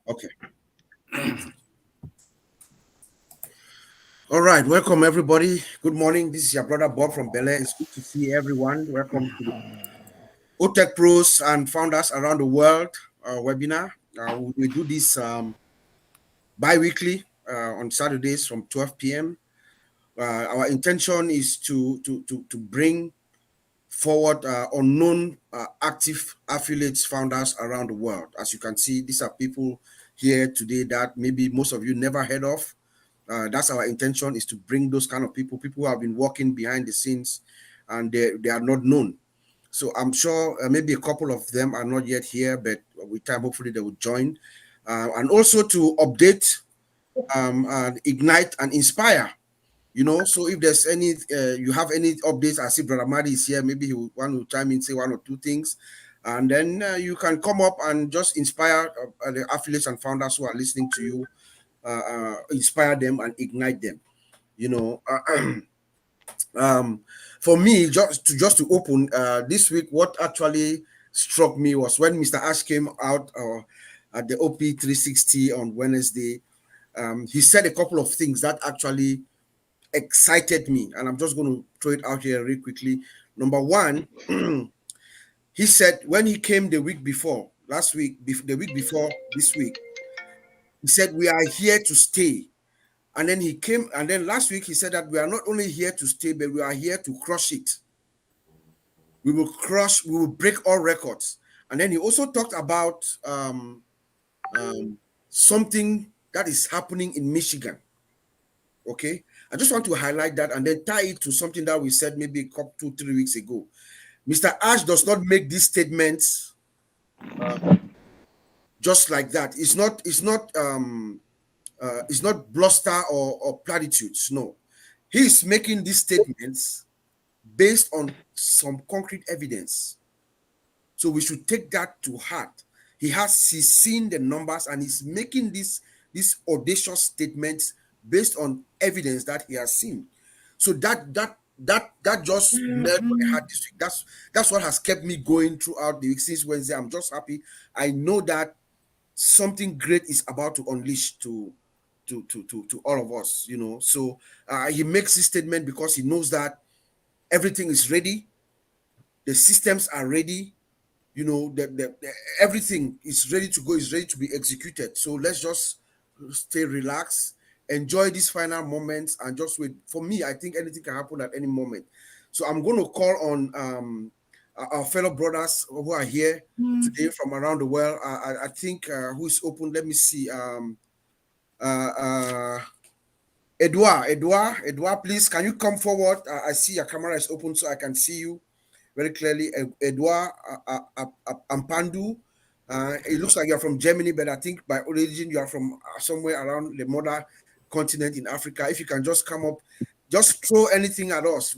Okay. All right. Welcome, everybody. Good morning. This is your brother Bob from Bel Air. It's good to see everyone. Welcome to the OTECH pros and founders around the world webinar. We do this bi-weekly on Saturdays from 12 p.m. Our intention is to bring forward unknown active affiliates founders around the world. As you can see, these are people here today that maybe most of you never heard of. That's our intention, is to bring those kind of people who have been working behind the scenes and they are not known. So I'm sure maybe a couple of them are not yet here, but with time, hopefully they will join. And also to update, ignite, and inspire. So if there's any, you have any updates, I see Brother Madi is here, maybe he will want to chime in, say one or two things. And then you can come up and just inspire the affiliates and founders who are listening to you, inspire them and ignite them. You know, for me, just to open this week, what actually struck me was when Mr. Ash came out at the OP 360 on Wednesday. He said a couple of things that actually excited me, and I'm just going to throw it out here really quickly. Number one, he said when he came the week before, last week, the week before this week, he said we are here to stay. And then he came, and then last week he said that we are not only here to stay, but we are here to crush it. We will break all records. And then he also talked about something that is happening in Michigan. Okay, I just want to highlight that and then tie it to something that we said maybe a couple 2-3 weeks ago. Mr. Ash does not make these statements just like that. It's not bluster or platitudes. No, he's making these statements based on some concrete evidence. So we should take that to heart. He's seen the numbers and he's making these audacious statements based on evidence that he has seen. So that just melted my heart this week. That's what has kept me going throughout the week since Wednesday. I'm just happy. I know that something great is about to unleash to all of us. So he makes this statement because he knows that everything is ready, the systems are ready, everything is ready to go, is ready to be executed. So let's just stay relaxed, enjoy these final moments, and just wait. For me, I think anything can happen at any moment. So I'm going to call on our fellow brothers who are here today from around the world. I think who is open? Let me see. Edouard, please, can you come forward? I see your camera is open, so I can see you very clearly. Edouard Ampandu. It looks like you're from Germany, but I think by origin you are from somewhere around the mother continent in Africa. If you can just come up, just throw anything at us.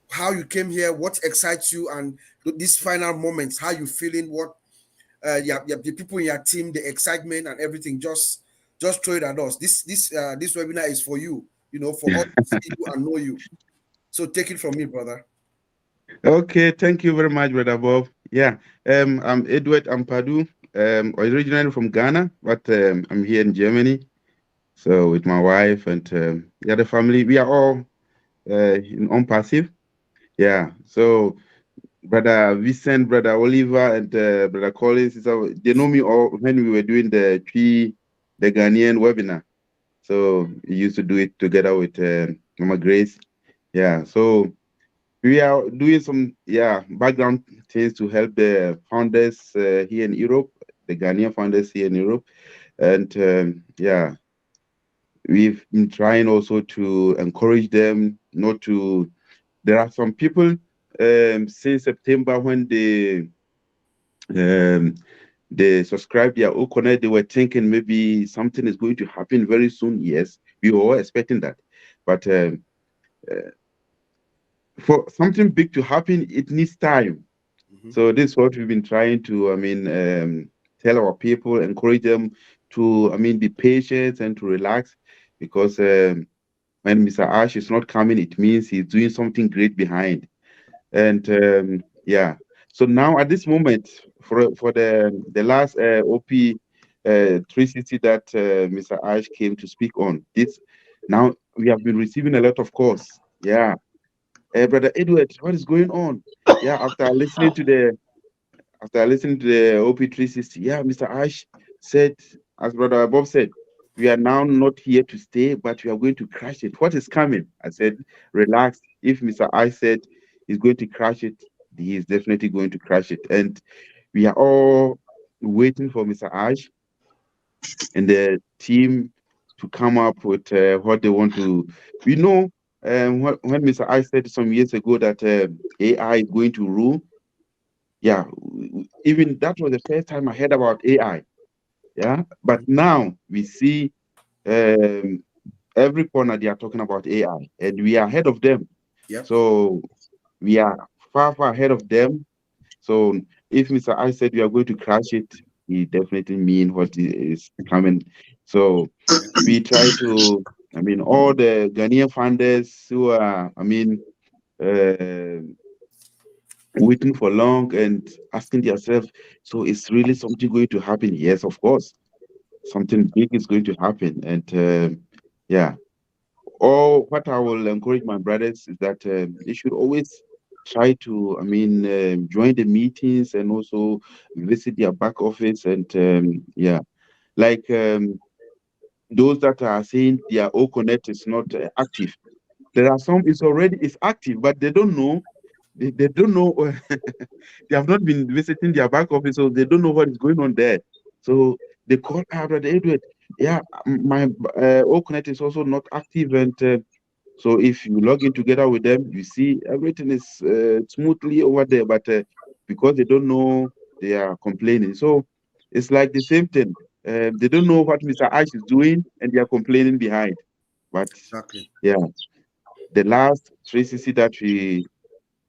How you came here, what excites you, and these final moments, how you feeling, what the people in your team, the excitement and everything. Just throw it at us. This webinar is for you. For us to see you and know you. So take it from me, brother. Okay, thank you very much, Brother Bob. Yeah, I'm Edward Ampadu, originally from Ghana, but I'm here in Germany. So with my wife and the other family, we are all on passive. Yeah, so Brother Vincent, Brother Oliver, and Brother Collins, they know me all when we were doing the Ghanaian webinar. So we used to do it together with Mama Grace. Yeah, so we are doing some background things to help the founders here in Europe, the Ghanaian founders here in Europe, and we've been trying also to encourage them not to. There are some people since September when um, they subscribed their Oconnect, they were thinking maybe something is going to happen very soon. Yes, we were all expecting that, but for something big to happen, it needs time. Mm-hmm. So this is what we've been trying to, tell our people, encourage them to, be patient and to relax, because when Mr. Ash is not coming, it means he's doing something great behind. And so now at this moment, for the last OP 360 that Mr. Ash came to speak on. This now we have been receiving a lot of calls. Yeah, Brother Edward, what is going on? Yeah, after listening to the OP360, yeah, Mr. Ash said, as Brother Bob said, we are now not here to stay, but we are going to crash it. What is coming? I said, relax. If Mr. Ash said he's going to crash it, he is definitely going to crash it. And we are all waiting for Mr. Ash and the team to come up with what they want to. We know when Mr. Ash said some years ago that AI is going to rule. Yeah, even that was the first time I heard about AI. Yeah, but now we see um, every corner they are talking about AI, and we are ahead of them. Yep. So we are far, far ahead of them. So if Mr. I said we are going to crash it, he definitely mean what is coming. So Yep. we try to, I mean, all the Ghanaian funders who are, I mean, uh, waiting for long and asking themselves, so is really something going to happen? Yes, of course, something big is going to happen. And yeah, or what I will encourage my brothers is that they should always try to, I mean, join the meetings and also visit their back office. And yeah, like those that are saying their O Connect is not active. There are some it's active, but they don't know. They don't know. They have not been visiting their back office, so they don't know what is going on there. So they call Brother Edward. Yeah, my O Connect is also not active, and so if you log in together with them, you see everything is smoothly over there. But because they don't know, they are complaining. So it's like the same thing. They don't know what Mr. Ash is doing, and they are complaining behind. But Exactly. yeah, the last 360 that we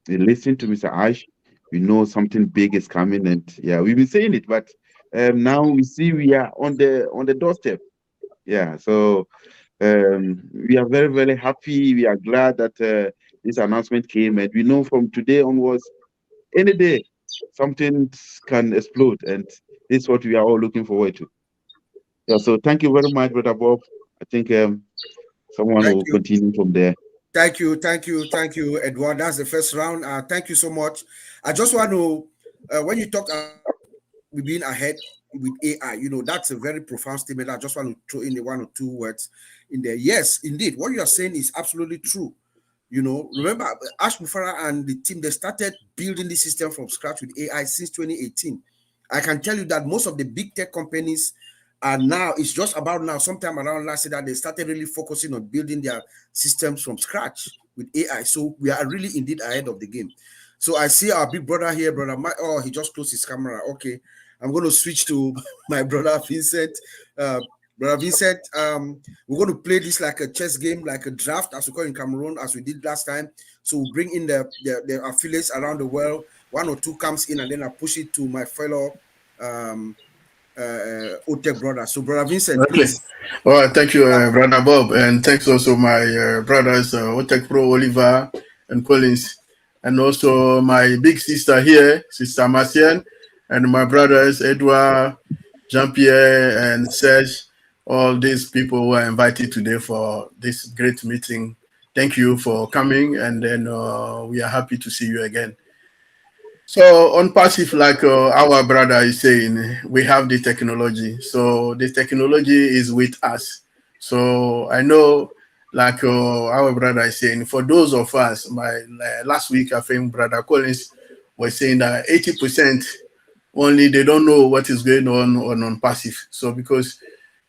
listened to Mr. Ash, we know something big is coming, and yeah, we've been saying it. But now we see we are on the doorstep. Yeah, so we are very, very happy. We are glad that this announcement came, and we know from today onwards, any day, something can explode, and this is what we are all looking forward to. Yeah, so thank you very much, Brother Bob. I think someone Thank will you. continue from there. Thank you, Edward. That's the first round. Thank you so much. I just want to, when you talked about we being ahead with AI, that's a very profound statement. I just want to throw in the one or two words in there. Yes, indeed, what you are saying is absolutely true. Remember Ash Mufara and the team, they started building this system from scratch with AI since 2018. I can tell you that most of the big tech companies are now, it's just about now, sometime around last year, that they started really focusing on building their systems from scratch with AI. So we are really indeed ahead of the game. So I see our big brother here, brother Mike. Oh, he just closed his camera. Okay. I'm going to switch to my brother Vincent. Uh, Brother Vincent, we're going to play this like a chess game, like a draft, as we call in Cameroon, as we did last time. So we'll bring in the affiliates around the world. One or two comes in, and then I push it to my fellow um, OTECH brother. So, Brother Vincent, Okay. please. All right. Thank you, Brother Bob. And thanks also my brothers, OTECH Pro, Oliver and Collins. And also my big sister here, Sister Marcienne. And my brothers, Edouard, Jean-Pierre, and Serge. All these people who are invited today for this great meeting. Thank you for coming. And then we are happy to see you again. So on passive, like our brother is saying, we have the technology. So the technology is with us. So I know, like our brother is saying, for those of us, last week I think Brother Collins was saying that 80% only they don't know what is going on passive. So because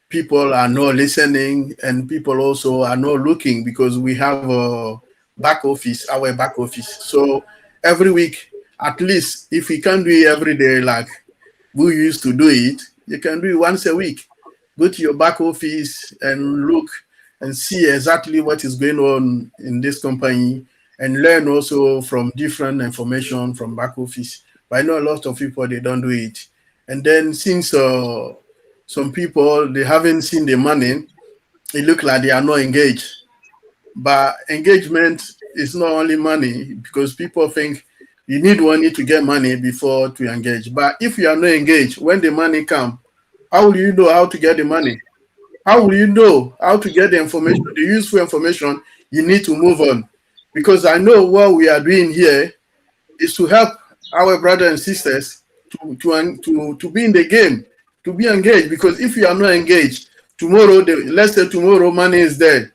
people are not listening and people also are not looking because we have a back office, our back office. So every week, at least if we can do it every day like we used to do it, you can do it once a week. Go to your back office and look and see exactly what is going on in this company and learn also from different information from back office. But I know a lot of people, they don't do it. And then since some people, they haven't seen the money, it looks like they are not engaged. But engagement is not only money because people think you need money to get money before to engage. But if you are not engaged, when the money comes, How will you know how to get the money? How will you know how to get the information, the useful information you need to move on? Because I know what we are doing here is to help our brothers and sisters to be in the game, to be engaged. Because if you are not engaged, tomorrow, let's say tomorrow, money is there.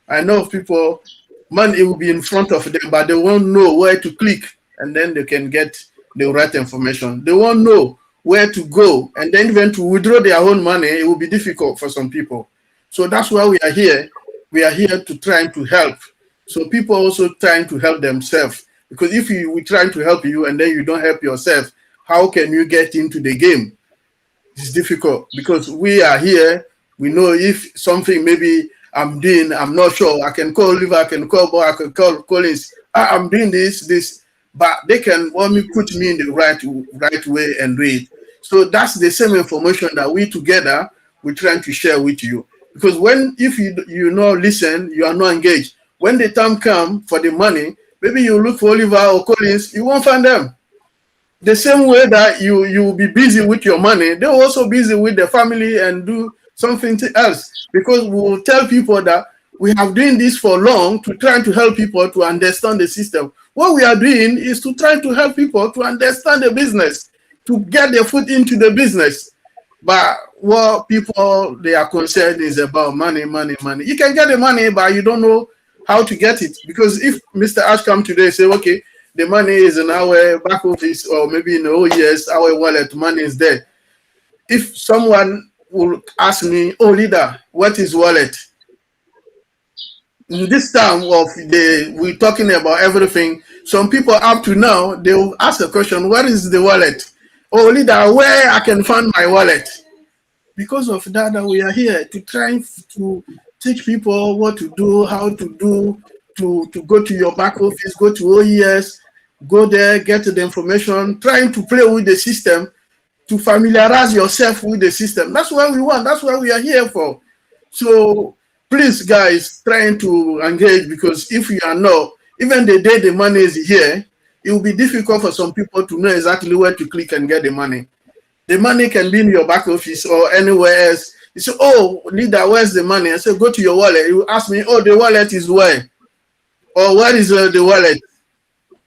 I know of people, money will be in front of them, but they won't know where to click, and then they can get the right information. They won't know where to go, and then even to withdraw their own money, it will be difficult for some people. So that's why we are here. We are here to try to help. So people also trying to help themselves. Because if we trying to help you and then you don't help yourself, how can you get into the game? It's difficult because we are here. We know if something maybe I'm doing, I'm not sure. I can call Oliver, I can call Boy, I can call Collins. I'm doing this, but they can only put me in the right way and read. So that's the same information that we together we're trying to share with you. Because if you not listen, you are not engaged. When the time come for the money, maybe you look for Oliver or Collins, you won't find them. The same way that you will be busy with your money, they're also busy with the family and do something else. Because we will tell people that we have doing this for long to try to help people to understand the system. What we are doing is to try to help people to understand the business, to get their foot into the business. But what people they are concerned is about money. You can get the money, but you don't know how to get it. Because if Mr. Ash come today and say, okay, the money is in our back office or maybe in OES, our wallet, money is there. If someone will ask me, oh, leader, what is wallet? In this time of we're talking about everything, some people up to now, they will ask a question, what is the wallet? Oh, leader, where I can find my wallet? Because of that, we are here to try to teach people what to do, how to do, to go to your back office, go to OES, go there, get the information, trying to play with the system, to familiarize yourself with the system. That's what we want. That's what we are here for. So please, guys, trying to engage, because if you are not, even the day the money is here, it will be difficult for some people to know exactly where to click and get the money. The money can be in your back office or anywhere else. You say, oh, leader, where's the money? I say, go to your wallet. You ask me, oh, the wallet is where? Or where is the wallet?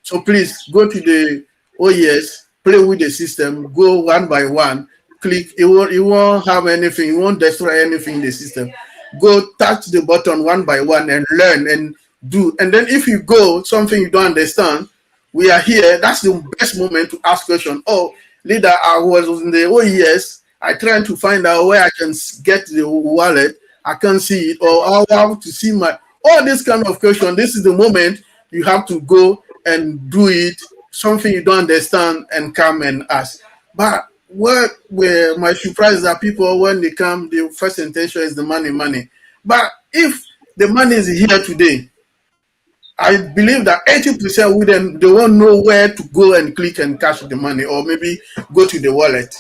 So please go to the OES, play with the system, go one by one, click. It won't have anything. It won't destroy anything in the system. Go touch the button one by one and learn and do. And then if you go, something you don't understand, we are here. That's the best moment to ask question. Oh, leader, I was in the OES. I tried to find out where I can get the wallet. I can't see it. Or I have to see all this kind of question. This is the moment you have to go and do it, something you don't understand, and come and ask. But what were my surprise that people, when they come, the first intention is the money. But if the money is here today, I believe that 80% of them, they won't know where to go and click and cash the money, or maybe go to the wallet,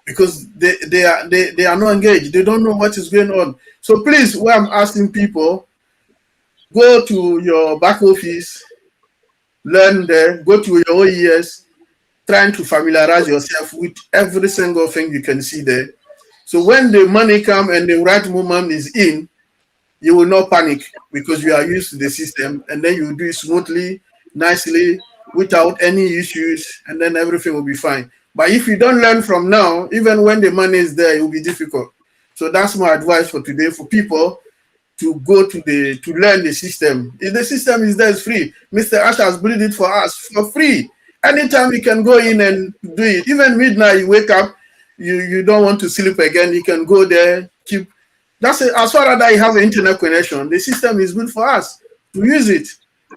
because they are not engaged. They don't know what is going on. So please, what I'm asking people, go to your back office, learn there, go to your OES, trying to familiarize yourself with every single thing you can see there. So when the money comes and the right moment is in, you will not panic, because you are used to the system, and then you do it smoothly, nicely, without any issues, and then everything will be fine. But if you don't learn from now, even when the money is there, it will be difficult. So that's my advice for today, for people to go to learn the system. If the system is there, it's free. Mr. Ash has built it for us for free. Anytime you can go in and do it. Even midnight, you wake up, you don't want to sleep again, you can go there, that's it. As far as I have an internet connection, the system is built for us to use it.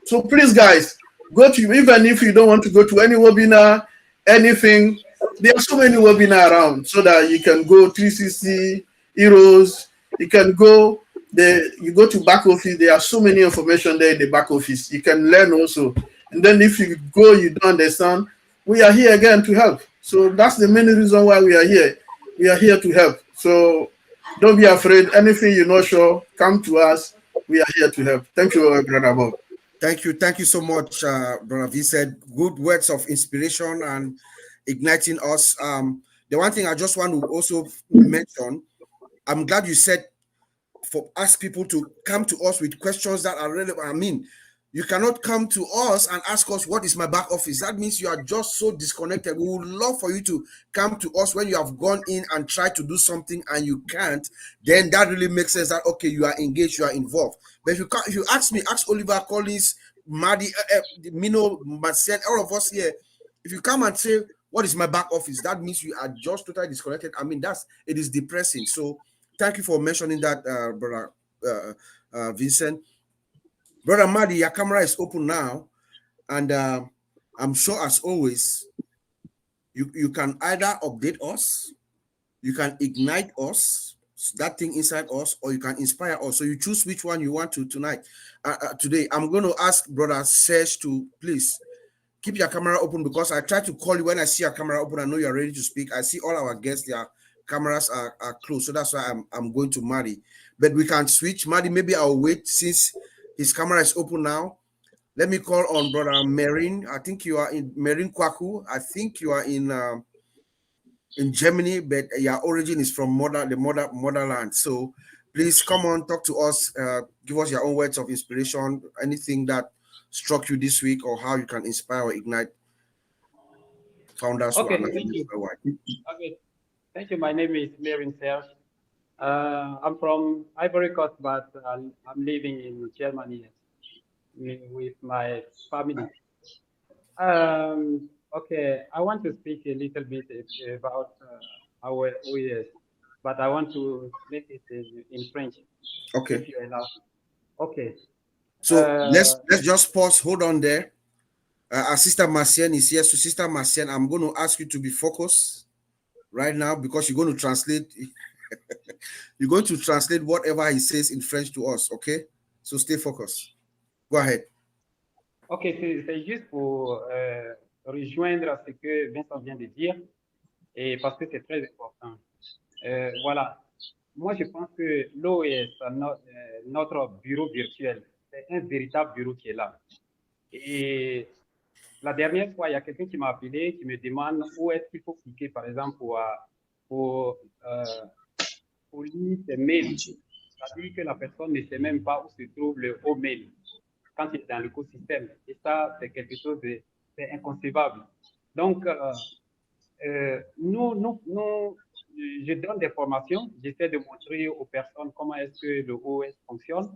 So please, guys, go to, even if you don't want to go to any webinar, anything, there are so many webinars around, so that you can go 360 euros. You can go there. You go to back office. There are so many information there in the back office. You can learn also. And then if you go, you don't understand, we are here again to help. So that's the main reason why we are here. We are here to help. So don't be afraid. Anything you're not sure, come to us. We are here to help. Thank you, Brother Bob. Thank you so much, Brother V. Said good words of inspiration and igniting us. The one thing I just want to also mention, I'm glad you said ask people to come to us with questions that are relevant. I mean, you cannot come to us and ask us what is my back office. That means you are just so disconnected. We would love for you to come to us when you have gone in and tried to do something and you can't. Then that really makes sense that okay, you are engaged, you are involved. But if you ask me, ask Oliver Collins, Madi, Mino, Marcel, all of us here. If you come and say what is my back office, that means you are just totally disconnected. I mean, it is depressing. So thank you for mentioning that, brother Vincent. Brother Madi, your camera is open now, and I'm sure, as always, you can either update us, you can ignite us, that thing inside us, or you can inspire us. So you choose which one you want to tonight. Today, I'm going to ask Brother Serge to please keep your camera open, because I try to call you when I see your camera open. I know you're ready to speak. I see all our guests, their cameras are closed. So that's why I'm going to Madi. But we can switch. Madi, maybe I'll wait since his camera is open now. Let me call on Brother Merin. I think you are in Merin Kwaku. I think you are in Germany, but your origin is from motherland. So please come on, talk to us, give us your own words of inspiration, anything that struck you this week, or how you can inspire or ignite founders who are Okay, not thank you. worldwide. Okay, thank you. My name is Merin Serge. I'm from Ivory Coast, but I'm living in Germany with my family. Okay, I want to speak a little bit about our OES, but I want to make it in French, Okay. if you allow. Okay. So let's just pause. Hold on there. Our sister Marcienne is here. So Sister Marcienne, I'm going to ask you to be focused right now, because you're going to translate. You're going to translate whatever he says in French to us. Okay. So stay focused. Go ahead. Ok, c'est juste pour rejoindre ce que Vincent vient de dire, et parce que c'est très important. Voilà. Moi, je pense que l'OES, notre bureau virtuel, c'est un véritable bureau qui est là. Et la dernière fois, il y a quelqu'un qui m'a appelé, qui me demande où est-ce qu'il faut cliquer, par exemple, pour lire ses mails. C'est-à-dire que la personne ne sait même pas où se trouve le haut mail quand il est dans l'écosystème. Et ça, c'est quelque chose c'est inconcevable. Donc, je donne des formations, j'essaie de montrer aux personnes comment est-ce que le OS fonctionne,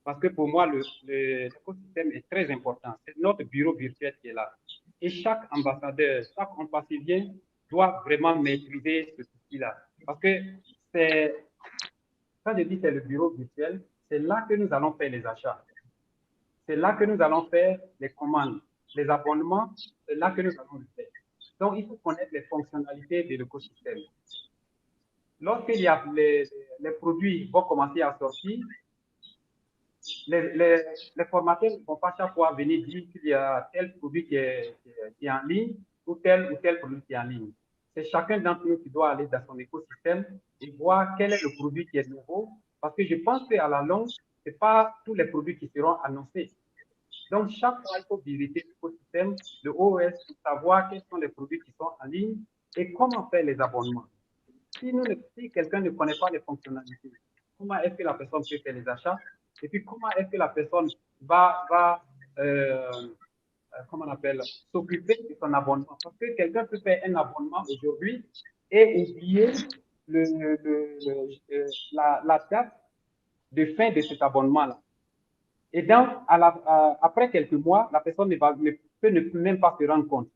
parce que pour moi, l'écosystème est très important. C'est notre bureau virtuel qui est là. Et chaque ambassadeur, chaque ambassadeur doit vraiment maîtriser ce souci-là. Parce que quand je dis c'est le bureau virtuel, c'est là que nous allons faire les achats. C'est là que nous allons faire les commandes, les abonnements, c'est là que nous allons le faire. Donc, il faut connaître les fonctionnalités de l'écosystème. Lorsqu'il y a les produits vont commencer à sortir, les formateurs ne vont pas chaque fois venir dire qu'il y a tel produit qui est en ligne ou tel produit qui est en ligne. C'est chacun d'entre nous qui doit aller dans son écosystème et voir quel est le produit qui est nouveau, parce que je pense qu'à la longue, ce n'est pas tous les produits qui seront annoncés. Donc, chaque fois, il faut visiter l'écosystème de OS pour savoir quels sont les produits qui sont en ligne et comment faire les abonnements. Si quelqu'un ne connaît pas les fonctionnalités, comment est-ce que la personne peut faire les achats? Et puis, comment est-ce que la personne va comment on appelle, s'occuper de son abonnement? Parce que quelqu'un peut faire un abonnement aujourd'hui et oublier la date de fin de cet abonnement-là. Et donc, après quelques mois, la personne ne peut même pas se rendre compte.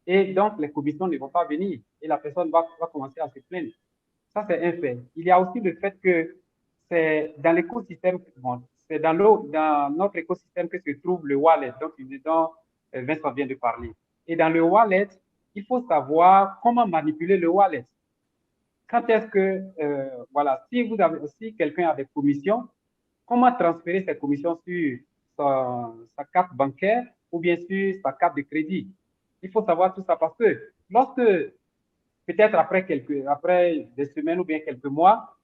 Et donc, les commissions ne vont pas venir et la personne va commencer à se plaindre. Ça, c'est un fait. Il y a aussi le fait que c'est dans l'écosystème, c'est dans notre écosystème que se trouve le wallet, dont Vincent vient de parler. Et dans le wallet, il faut savoir comment manipuler le wallet. Quand est-ce que, voilà, si quelqu'un a des commissions, comment transférer ces commissions sur sa carte bancaire ou bien sur sa carte de crédit? Il faut savoir tout ça parce que lorsque, peut-être après des semaines ou bien quelques mois,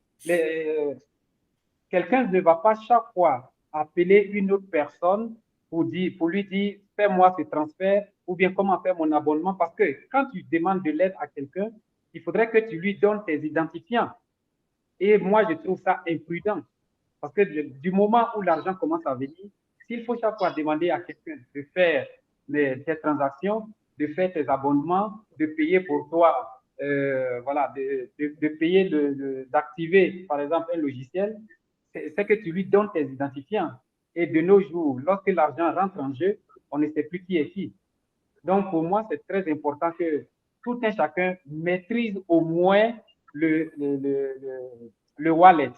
quelqu'un ne va pas chaque fois appeler une autre personne pour lui dire, fais-moi ce transfert ou bien comment faire mon abonnement, parce que quand tu demandes de l'aide à quelqu'un, il faudrait que tu lui donnes tes identifiants. Et moi, je trouve ça imprudent. Parce que du moment où l'argent commence à venir, s'il faut chaque fois demander à quelqu'un de faire tes transactions, de faire tes abonnements, de payer pour toi, voilà, de payer, d'activer, par exemple, un logiciel, c'est que tu lui donnes tes identifiants. Et de nos jours, lorsque l'argent rentre en jeu, on ne sait plus qui est qui. Donc, pour moi, c'est très important que tout un chacun maîtrise au moins le wallet.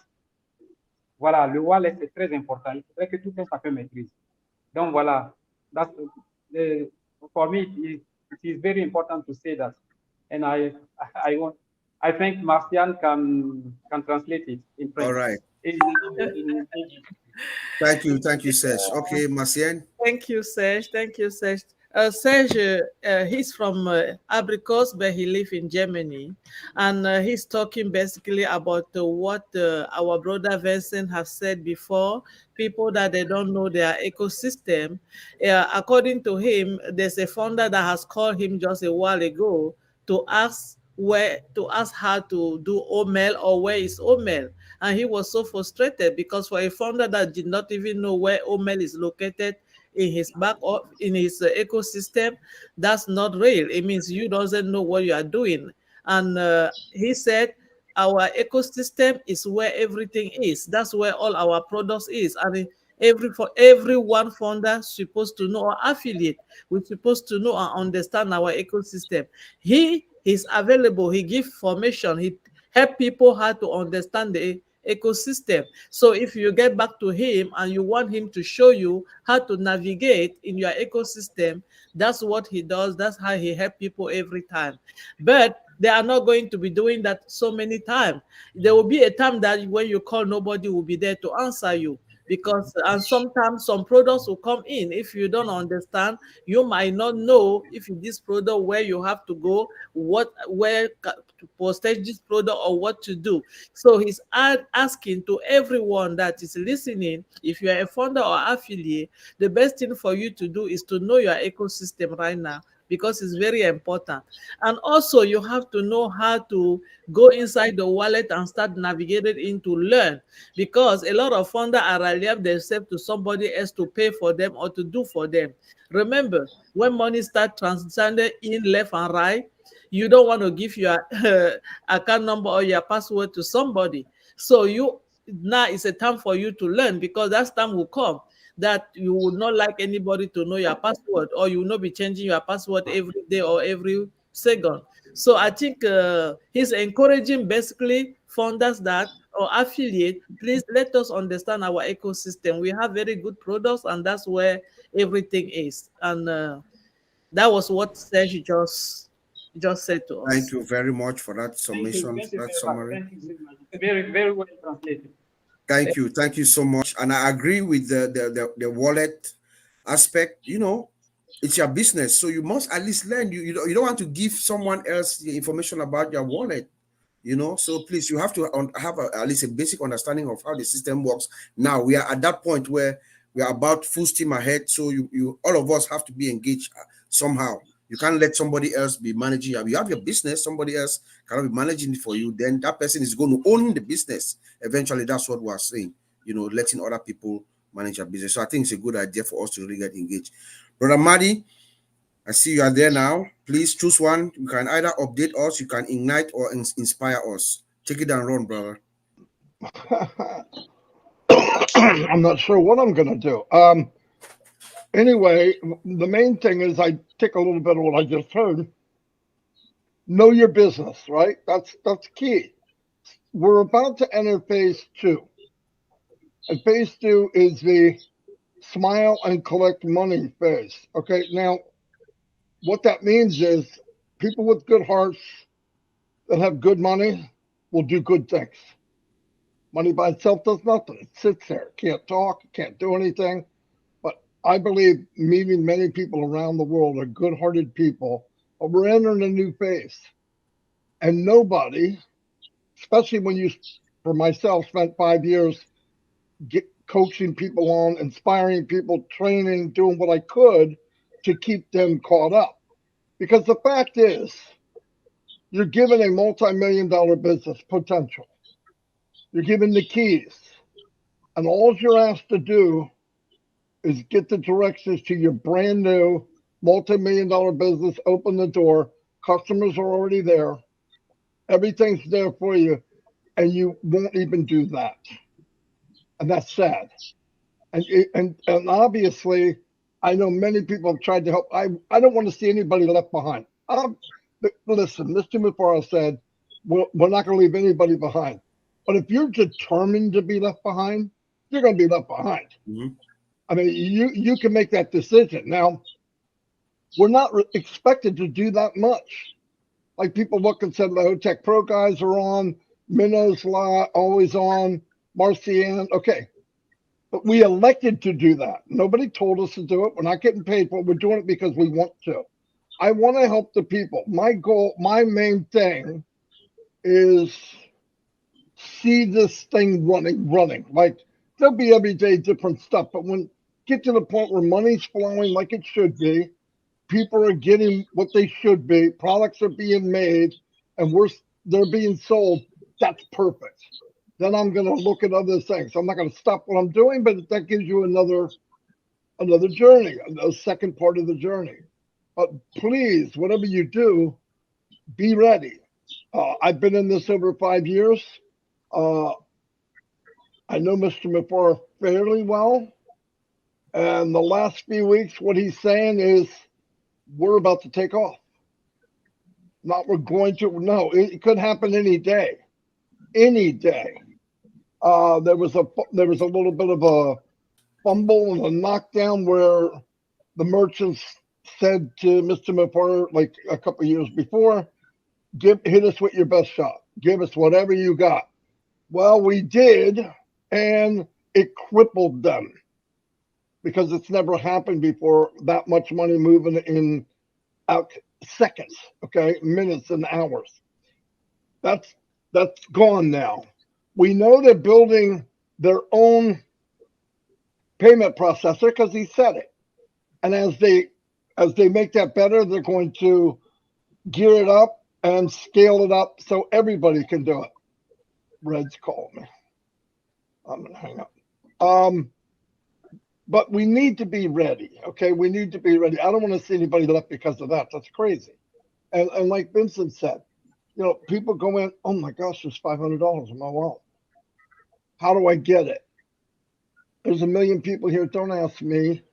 Voilà, le wallet, c'est très important. Il faudrait que tout un chacun maîtrise. Donc, voilà. That's, for me, it is very important to say that. And I think Martian can translate it in French. All right. In Thank you, Sesh. Okay, Marcien. Thank you, Serge. Thank you, Serge. Serge, he's from Abrikos, but he lives in Germany. And he's talking basically about what our brother Vincent has said before, people that they don't know their ecosystem. According to him, there's a founder that has called him just a while ago to ask how to do OML or where is OML. And he was so frustrated because for a founder that did not even know where OML is located in his back or in his ecosystem, that's not real. It means you doesn't know what you are doing. And he said our ecosystem is where everything is. That's where all our products is. And every one founder supposed to know, or affiliate, we're supposed to know and understand our ecosystem. He is available. He gives formation. He help people how to understand the ecosystem. So if you get back to him and you want him to show you how to navigate in your ecosystem, that's what he does. That's how he helps people every time. But they are not going to be doing that so many times. There will be a time that when you call, nobody will be there to answer you. Because and sometimes some products will come in. If you don't understand, you might not know if this product where you have to go, where to postage this product or what to do. So he's asking to everyone that is listening, if you are a founder or affiliate, the best thing for you to do is to know your ecosystem right now, because it's very important. And also you have to know how to go inside the wallet and start navigating in to learn, because a lot of founders are relying themselves to somebody else to pay for them or to do for them. Remember, when money start transcending in left and right, you don't want to give your account number or your password to somebody. So now it's a time for you to learn, because that time will come that you would not like anybody to know your password, or you will not be changing your password every day or every second. So I think he's encouraging basically founders that or affiliate, please let us understand our ecosystem. We have very good products, and that's where everything is. And that was what Serge just said to Thank us. you very much for that thank you. summation, Thank you that very much. summary. Thank you very much. Very, very well translated. Thank you so much. And I agree with the wallet aspect. You know, it's your business, so you must at least learn. You don't want to give someone else the information about your wallet. You know, so please, you have to have at least a basic understanding of how the system works. Now we are at that point where we are about full steam ahead. So you all of us have to be engaged somehow. You can't let somebody else be managing. You have your business, somebody else cannot be managing it for you. Then that person is going to own the business. Eventually, that's what we're saying. You know, letting other people manage your business. So I think it's a good idea for us to really get engaged. Brother Madi, I see you are there now. Please choose one. You can either update us, you can ignite or inspire us. Take it and run, brother. I'm not sure what I'm going to do. Anyway, the main thing is I take a little bit of what I just heard. Know your business, right? That's key. We're about to enter phase 2. And phase 2 is the smile and collect money phase. Okay, now what that means is people with good hearts that have good money will do good things. Money by itself does nothing. It sits there, can't talk, can't do anything. But I believe meeting many people around the world are good-hearted people. But we're entering a new phase. And nobody, especially when you, for myself, spent 5 years coaching people on, inspiring people, training, doing what I could to keep them caught up. Because the fact is, You're given a multi-million-dollar business potential. You're given the keys. And all you're asked to do is get the directions to your brand new multi-million-dollar business, open the door. Customers are already there. Everything's there for you, and you won't even do that. And that's sad. And obviously, I know many people have tried to help. I don't want to see anybody left behind. Listen, Mr. Mufara said, we're not going to leave anybody behind. But if you're determined to be left behind, you're going to be left behind. Mhm. I mean, you can make that decision. Now, we're not expected to do that much. Like people look and said, the OTECH Pro guys are on, Minnow's always on, Marcian. Okay. But we elected to do that. Nobody told us to do it. We're not getting paid for it. We're doing it because we want to. I want to help the people. My goal, my main thing is see this thing running. Like there'll be every day different stuff, but when get to the point where money's flowing like it should be, people are getting what they should be, products are being made, and they're being sold, that's perfect. Then I'm going to look at other things. I'm not going to stop what I'm doing, but that gives you another journey, a second part of the journey. But please, whatever you do, be ready. I've been in this over 5 years. I know Mr. Mufara fairly well. And the last few weeks, what he's saying is, we're about to take off. Not we're going to, no, it could happen any day. Any day. There was a little bit of a fumble and a knockdown where the merchants said to Mr. Mufara, like a couple of years before, hit us with your best shot. Give us whatever you got. Well, we did, and it crippled them because it's never happened before, that much money moving in out seconds, okay, minutes and hours. That's gone now. We know they're building their own payment processor because he said it. And as they make that better, they're going to gear it up and scale it up so everybody can do it. Red's calling me. I'm gonna hang up. But we need to be ready. Okay, we need to be ready. I don't want to see anybody left because of that. That's crazy. And like Vincent said, people go in. Oh my gosh, there's $500 in my wallet. How do I get it? There's a million people here. Don't ask me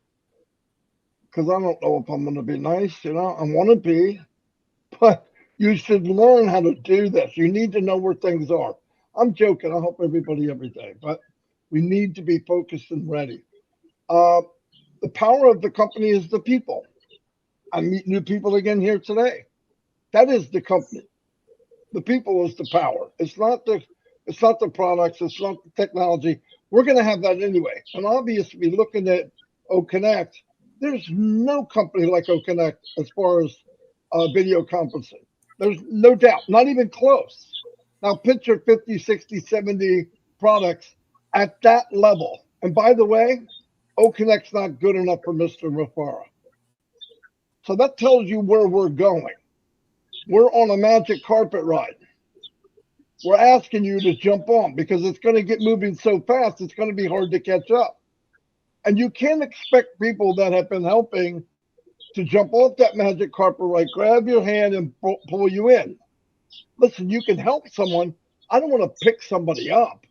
because I don't know if I'm going to be nice. I want to be, but you should learn how to do this. You need to know where things are. I'm joking. I help everybody every day, but we need to be focused and ready. The power of the company is the people. I meet new people again here today. That is the company. The people is the power. It's not the products. It's not the technology. We're going to have that anyway. And obviously, looking at OConnect, there's no company like OConnect as far as video conferencing. There's no doubt, not even close. Now, picture 50, 60, 70 products at that level. And by the way, OConnect's not good enough for Mr. Mufara. So that tells you where we're going. We're on a magic carpet ride. We're asking you to jump on because it's going to get moving so fast, it's going to be hard to catch up. And you can't expect people that have been helping to jump off that magic carpet ride, grab your hand and pull you in. Listen, you can help someone. I don't want to pick somebody up.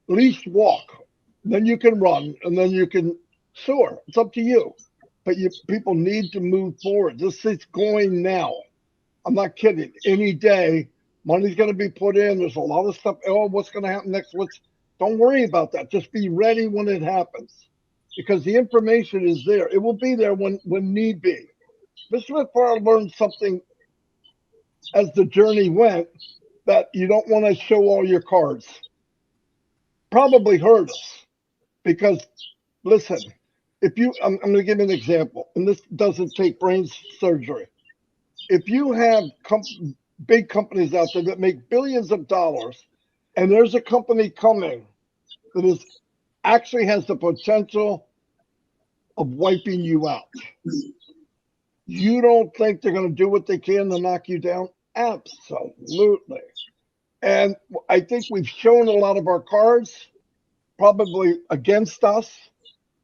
At least walk. Then you can run and then you can soar. It's up to you. But people need to move forward. This is going now. I'm not kidding. Any day, money's going to be put in. There's a lot of stuff. Oh, what's going to happen next? Don't worry about that. Just be ready when it happens. Because the information is there. It will be there when need be. Mr. Mufara learned something as the journey went that you don't want to show all your cards. Probably hurt us. Because, listen, I'm going to give you an example, and this doesn't take brain surgery. If you have big companies out there that make billions of dollars, and there's a company coming that actually has the potential of wiping you out, you don't think they're going to do what they can to knock you down? Absolutely. And I think we've shown a lot of our cards probably against us.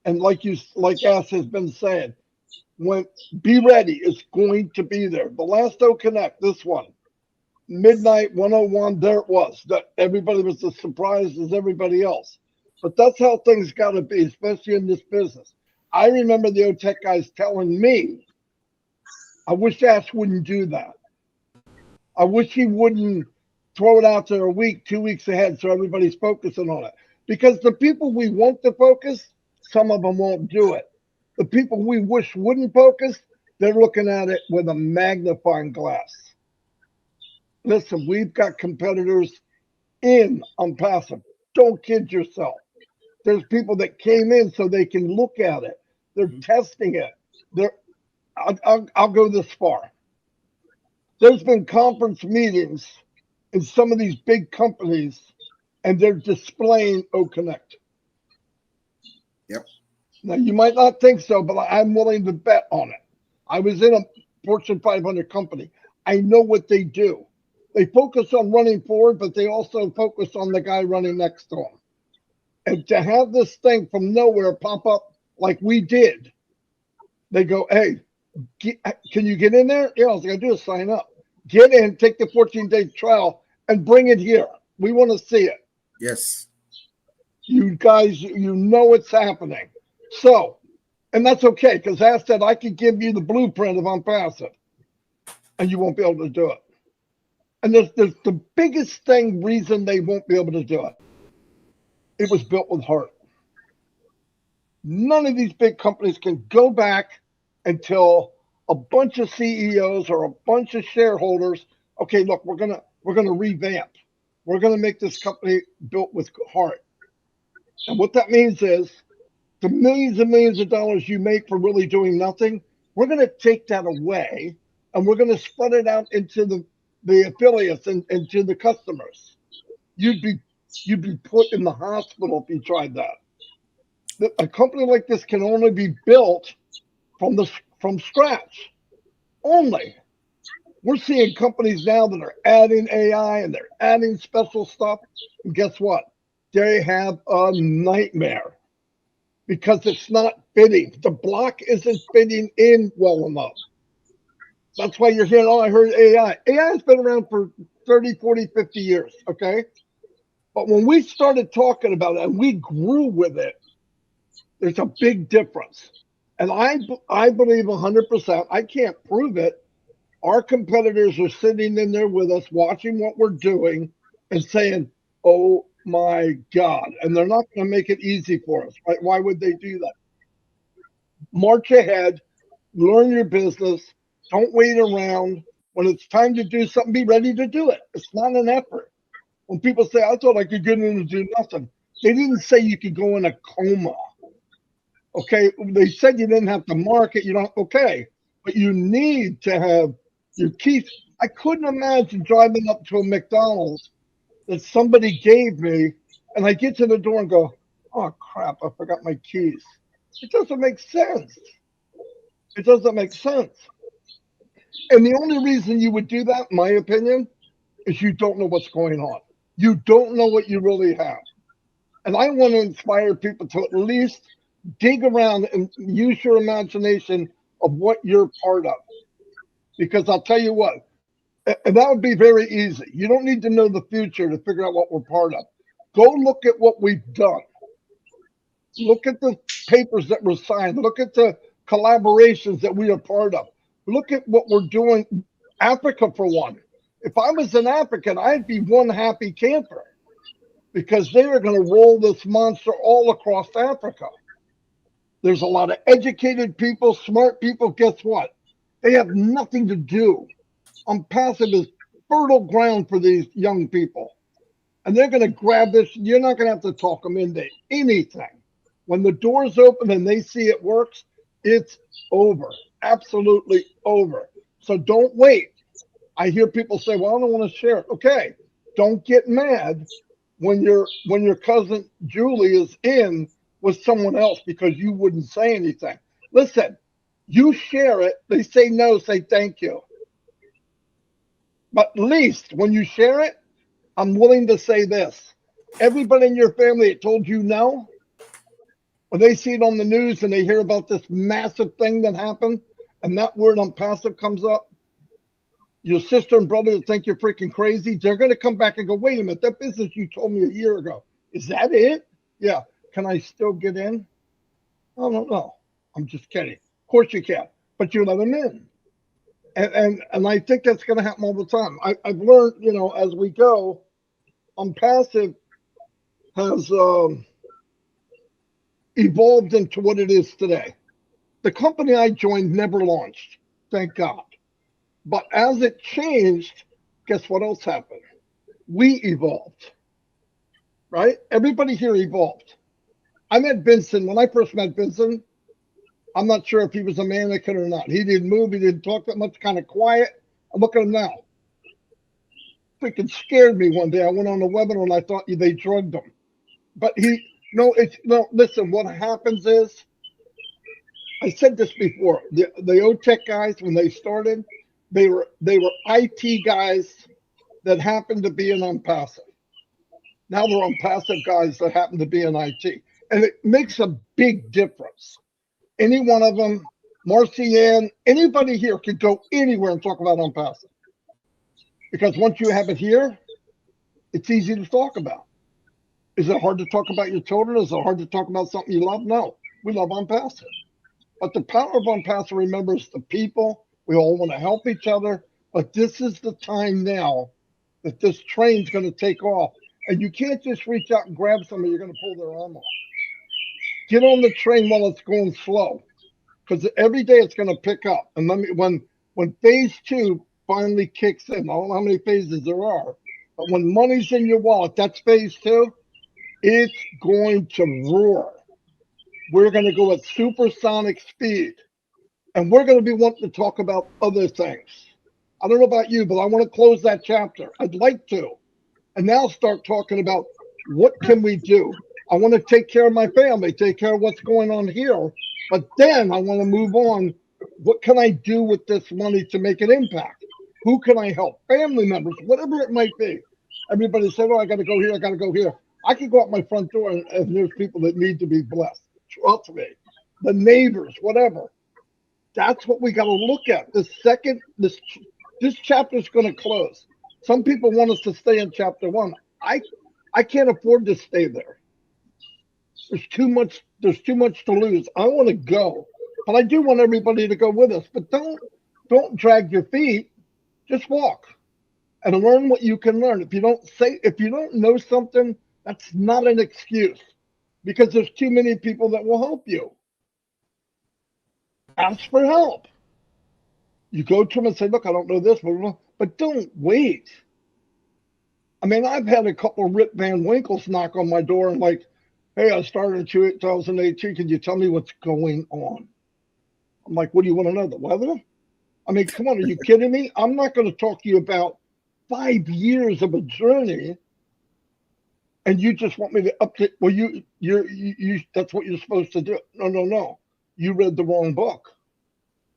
And like Ass has been saying, when be ready is going to be there. The last O Connect, this one, midnight 101, there it was. That everybody was as surprised as everybody else. But that's how things got to be, especially in this business. I remember the OTECH guys telling me, I wish Ash wouldn't do that. I wish he wouldn't throw it out there a week, 2 weeks ahead so everybody's focusing on it. Because the people we want to focus, some of them won't do it. The people we wish wouldn't focus, they're looking at it with a magnifying glass. Listen, we've got competitors in on passive. Don't kid yourself. There's people that came in so they can look at it. They're testing it. I'll go this far. There's been conference meetings in some of these big companies, and they're displaying OConnect. Yep. Now, you might not think so, but I'm willing to bet on it. I was in a Fortune 500 company. I know what they do. They focus on running forward, but they also focus on the guy running next to them. And to have this thing from nowhere pop up like we did, they go, hey, can you get in there? Yeah, all I got to do is sign up. Get in, take the 14-day trial, and bring it here. We want to see it. Yes. You guys, you know it's happening. So, and that's okay, because Ash said I could give you the blueprint if I'm passive, and you won't be able to do it. And there's the biggest reason they won't be able to do it. It was built with heart. None of these big companies can go back until a bunch of CEOs or a bunch of shareholders, okay, look, we're gonna revamp. We're gonna make this company built with heart. And what that means is the millions and millions of dollars you make for really doing nothing, we're gonna take that away and we're gonna spread it out into the affiliates and to the customers. You'd be put in the hospital if you tried that. A company like this can only be built from scratch. Only. We're seeing companies now that are adding AI and they're adding special stuff. And guess what? They have a nightmare because it's not fitting. The block isn't fitting in well enough. That's why you're hearing, oh, I heard AI. AI has been around for 30, 40, 50 years, okay? But when we started talking about it and we grew with it, there's a big difference. And I believe 100%, I can't prove it. Our competitors are sitting in there with us, watching what we're doing and saying, oh my God. And they're not going to make it easy for us, right? Why would they do that? March ahead, learn your business. Don't wait around. When it's time to do something, be ready to do it. It's not an effort. When people say, I thought I could get in and do nothing, they didn't say you could go in a coma. Okay, they said you didn't have to market. You don't. Okay, but you need to have your keys. I couldn't imagine driving up to a McDonald's that somebody gave me, and I get to the door and go, "Oh crap, I forgot my keys." It doesn't make sense. It doesn't make sense. And the only reason you would do that, in my opinion, is you don't know what's going on. You don't know what you really have. And I want to inspire people to at least dig around and use your imagination of what you're part of. Because I'll tell you what, and that would be very easy. You don't need to know the future to figure out what we're part of. Go look at what we've done. Look at the papers that were signed. Look at the collaborations that we are part of. Look at what we're doing. Africa, for one. If I was an African, I'd be one happy camper because they are going to roll this monster all across Africa. There's a lot of educated people, smart people. Guess what? They have nothing to do. Passive is fertile ground for these young people. And they're going to grab this. You're not going to have to talk them into anything. When the doors open and they see it works, it's over. Absolutely over. So don't wait. I hear people say, well, I don't want to share it. Okay. Don't get mad when your cousin Julie is in with someone else because you wouldn't say anything. Listen, you share it. They say no, say thank you. But at least when you share it, I'm willing to say this. Everybody in your family that told you no, when they see it on the news and they hear about this massive thing that happened, and that word on passive comes up, your sister and brother that think you're freaking crazy, they're going to come back and go, wait a minute, that business you told me a year ago, is that it? Yeah. Can I still get in? I don't know. I'm just kidding. Of course you can, but you let them in. And I think that's going to happen all the time. I've learned, as we go, passive has evolved into what it is today. The company I joined never launched, thank God. But as it changed, guess what else happened? We evolved, right? Everybody here evolved. I met Vincent. When I first met Vincent, I'm not sure if he was a mannequin or not. He didn't move. He didn't talk that much, kind of quiet. And look at him now. Freaking scared me one day. I went on a webinar and I thought they drugged him. But listen, what happens is, I said this before, the OTECH guys, when they started, they were IT guys that happened to be in Unpassive. Now they're Unpassive guys that happen to be in IT. And it makes a big difference. Any one of them, Marcianne, anybody here could go anywhere and talk about Unpassive. Because once you have it here, it's easy to talk about. Is it hard to talk about your children? Is it hard to talk about something you love? No, we love Unpassive. But the power of Unpassive, remember, is the people. We all want to help each other. But this is the time now that this train's going to take off. And you can't just reach out and grab somebody, you're going to pull their arm off. Get on the train while it's going slow. Because every day it's going to pick up. And when phase 2 finally kicks in, I don't know how many phases there are, but when money's in your wallet, that's phase 2, it's going to roar. We're going to go at supersonic speed. And we're going to be wanting to talk about other things. I don't know about you, but I want to close that chapter. I'd like to. And now start talking about what can we do. I want to take care of my family, take care of what's going on here. But then I want to move on. What can I do with this money to make an impact? Who can I help? Family members, whatever it might be. Everybody said, oh, I got to go here, I got to go here. I can go out my front door and there's people that need to be blessed. Trust me. The neighbors, whatever. That's what we got to look at. This chapter is going to close. Some people want us to stay in chapter 1. I can't afford to stay there. There's too much to lose. I want to go. But I do want everybody to go with us. But don't drag your feet. Just walk and learn what you can learn. If you don't know something, that's not an excuse, because there's too many people that will help you. Ask for help. You go to them and say, look, I don't know this, but don't wait. I mean, I've had a couple of Rip Van Winkles knock on my door and like, hey, I started in 2018. Can you tell me what's going on? I'm like, what do you want to know? The weather? I mean, come on, are you kidding me? I'm not going to talk to you about 5 years of a journey, and you just want me to update. Well, you that's what you're supposed to do. No. You read the wrong book.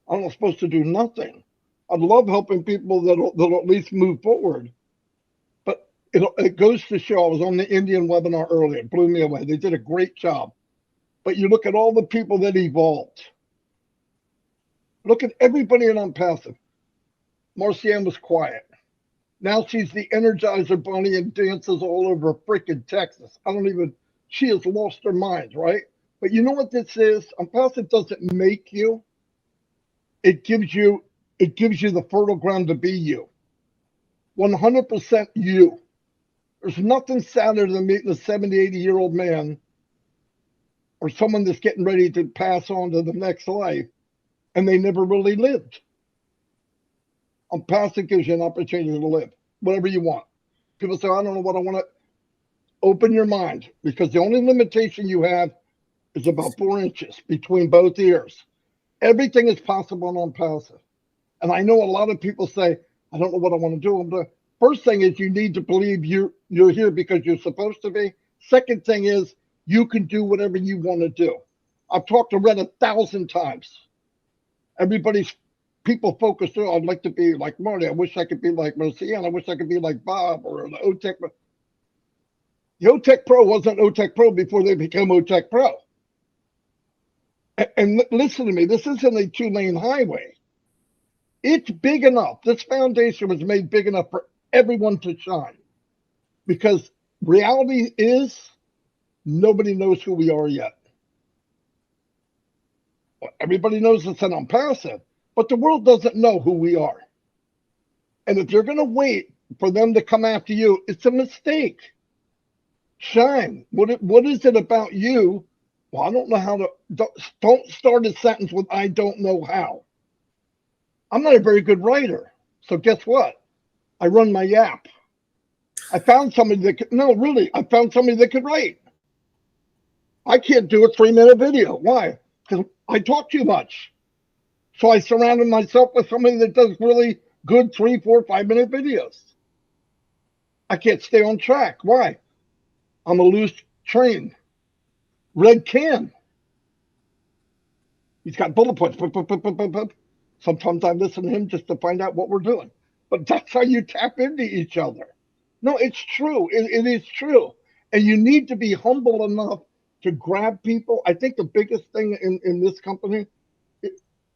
I'm not supposed to do nothing. I love helping people that'll at least move forward. But it goes to show, I was on the Indian webinar earlier. It blew me away. They did a great job. But you look at all the people that evolved. Look at everybody in Unpassive. Marcianne was quiet. Now she's the Energizer Bunny and dances all over freaking Texas. She has lost her mind, right? But you know what this is? Unpassive doesn't make you. It gives you the fertile ground to be you. 100% you. There's nothing sadder than meeting a 70, 80-year-old man or someone that's getting ready to pass on to the next life, and they never really lived. Unpassive gives you an opportunity to live whatever you want. People say, I don't know what I want to. Open your mind, because the only limitation you have is about 4 inches between both ears. Everything is possible on Unpassive. And I know a lot of people say, I don't know what I want to do. The first thing is you need to believe you're here because you're supposed to be. Second thing is you can do whatever you want to do. I've talked to Red 1,000 times. Everybody's people focus on, I'd like to be like Marty. I wish I could be like Marcian. I wish I could be like Bob or the OTECH. The OTECH Pro wasn't OTECH Pro before they became OTECH Pro. And listen to me, this isn't a 2-lane highway. It's big enough. This foundation was made big enough for everyone to shine. Because reality is nobody knows who we are yet. Everybody knows it's an passive, but the world doesn't know who we are. And if you're going to wait for them to come after you, it's a mistake. Shine. What is it about you? Well, I don't know how to. Don't start a sentence with "I don't know how." I'm not a very good writer, so guess what? I run my yap. I found somebody that could. No, really, I found somebody that could write. I can't do a 3-minute video. Why? Because I talk too much. So I surrounded myself with somebody that does really good 3, 4, 5-minute videos. I can't stay on track. Why? I'm a loose train. Red can. He's got bullet points. Sometimes I listen to him just to find out what we're doing. But that's how you tap into each other. No, it's true. It is true. And you need to be humble enough to grab people. I think the biggest thing in this company,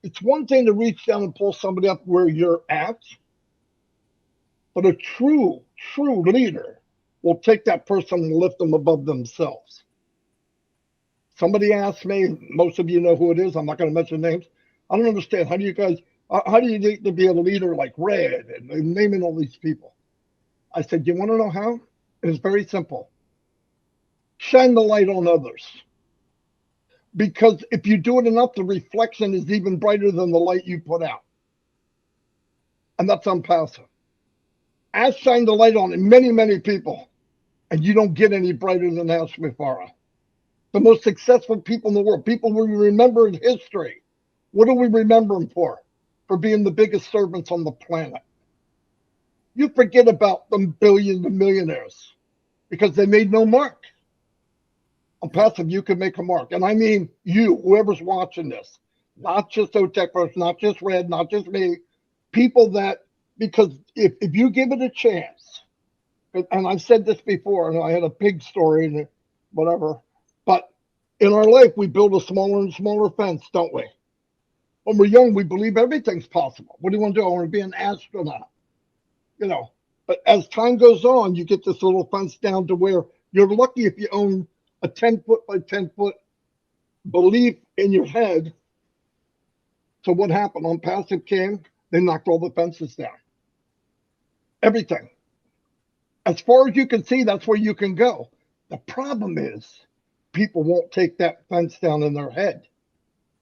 it's one thing to reach down and pull somebody up where you're at, but a true leader will take that person and lift them above themselves. Somebody asked me, most of you know who it is, I'm not going to mention names. I don't understand. How do you need to be a leader like Red and naming all these people? I said, you want to know how? It's very simple. Shine the light on others. Because if you do it enough, the reflection is even brighter than the light you put out. And that's unpassive. Ask shine the light on many, many people, and you don't get any brighter than Ash Mifara. The most successful people in the world, people we remember in history. What do we remember them for? For being the biggest servants on the planet. You forget about the billions of millionaires because they made no mark. On passive, you can make a mark. And I mean you, whoever's watching this, not just OTECH first, not just Red, not just me, people that, because if you give it a chance, and I've said this before, and I had a pig story and whatever, but in our life, we build a smaller and smaller fence, don't we? When we're young, we believe everything's possible. What do you want to do? I want to be an astronaut. You know, but as time goes on, you get this little fence down to where you're lucky if you own a 10-foot by 10-foot belief in your head. So what happened? On passive came, they knocked all the fences down. Everything. As far as you can see, that's where you can go. The problem is people won't take that fence down in their head.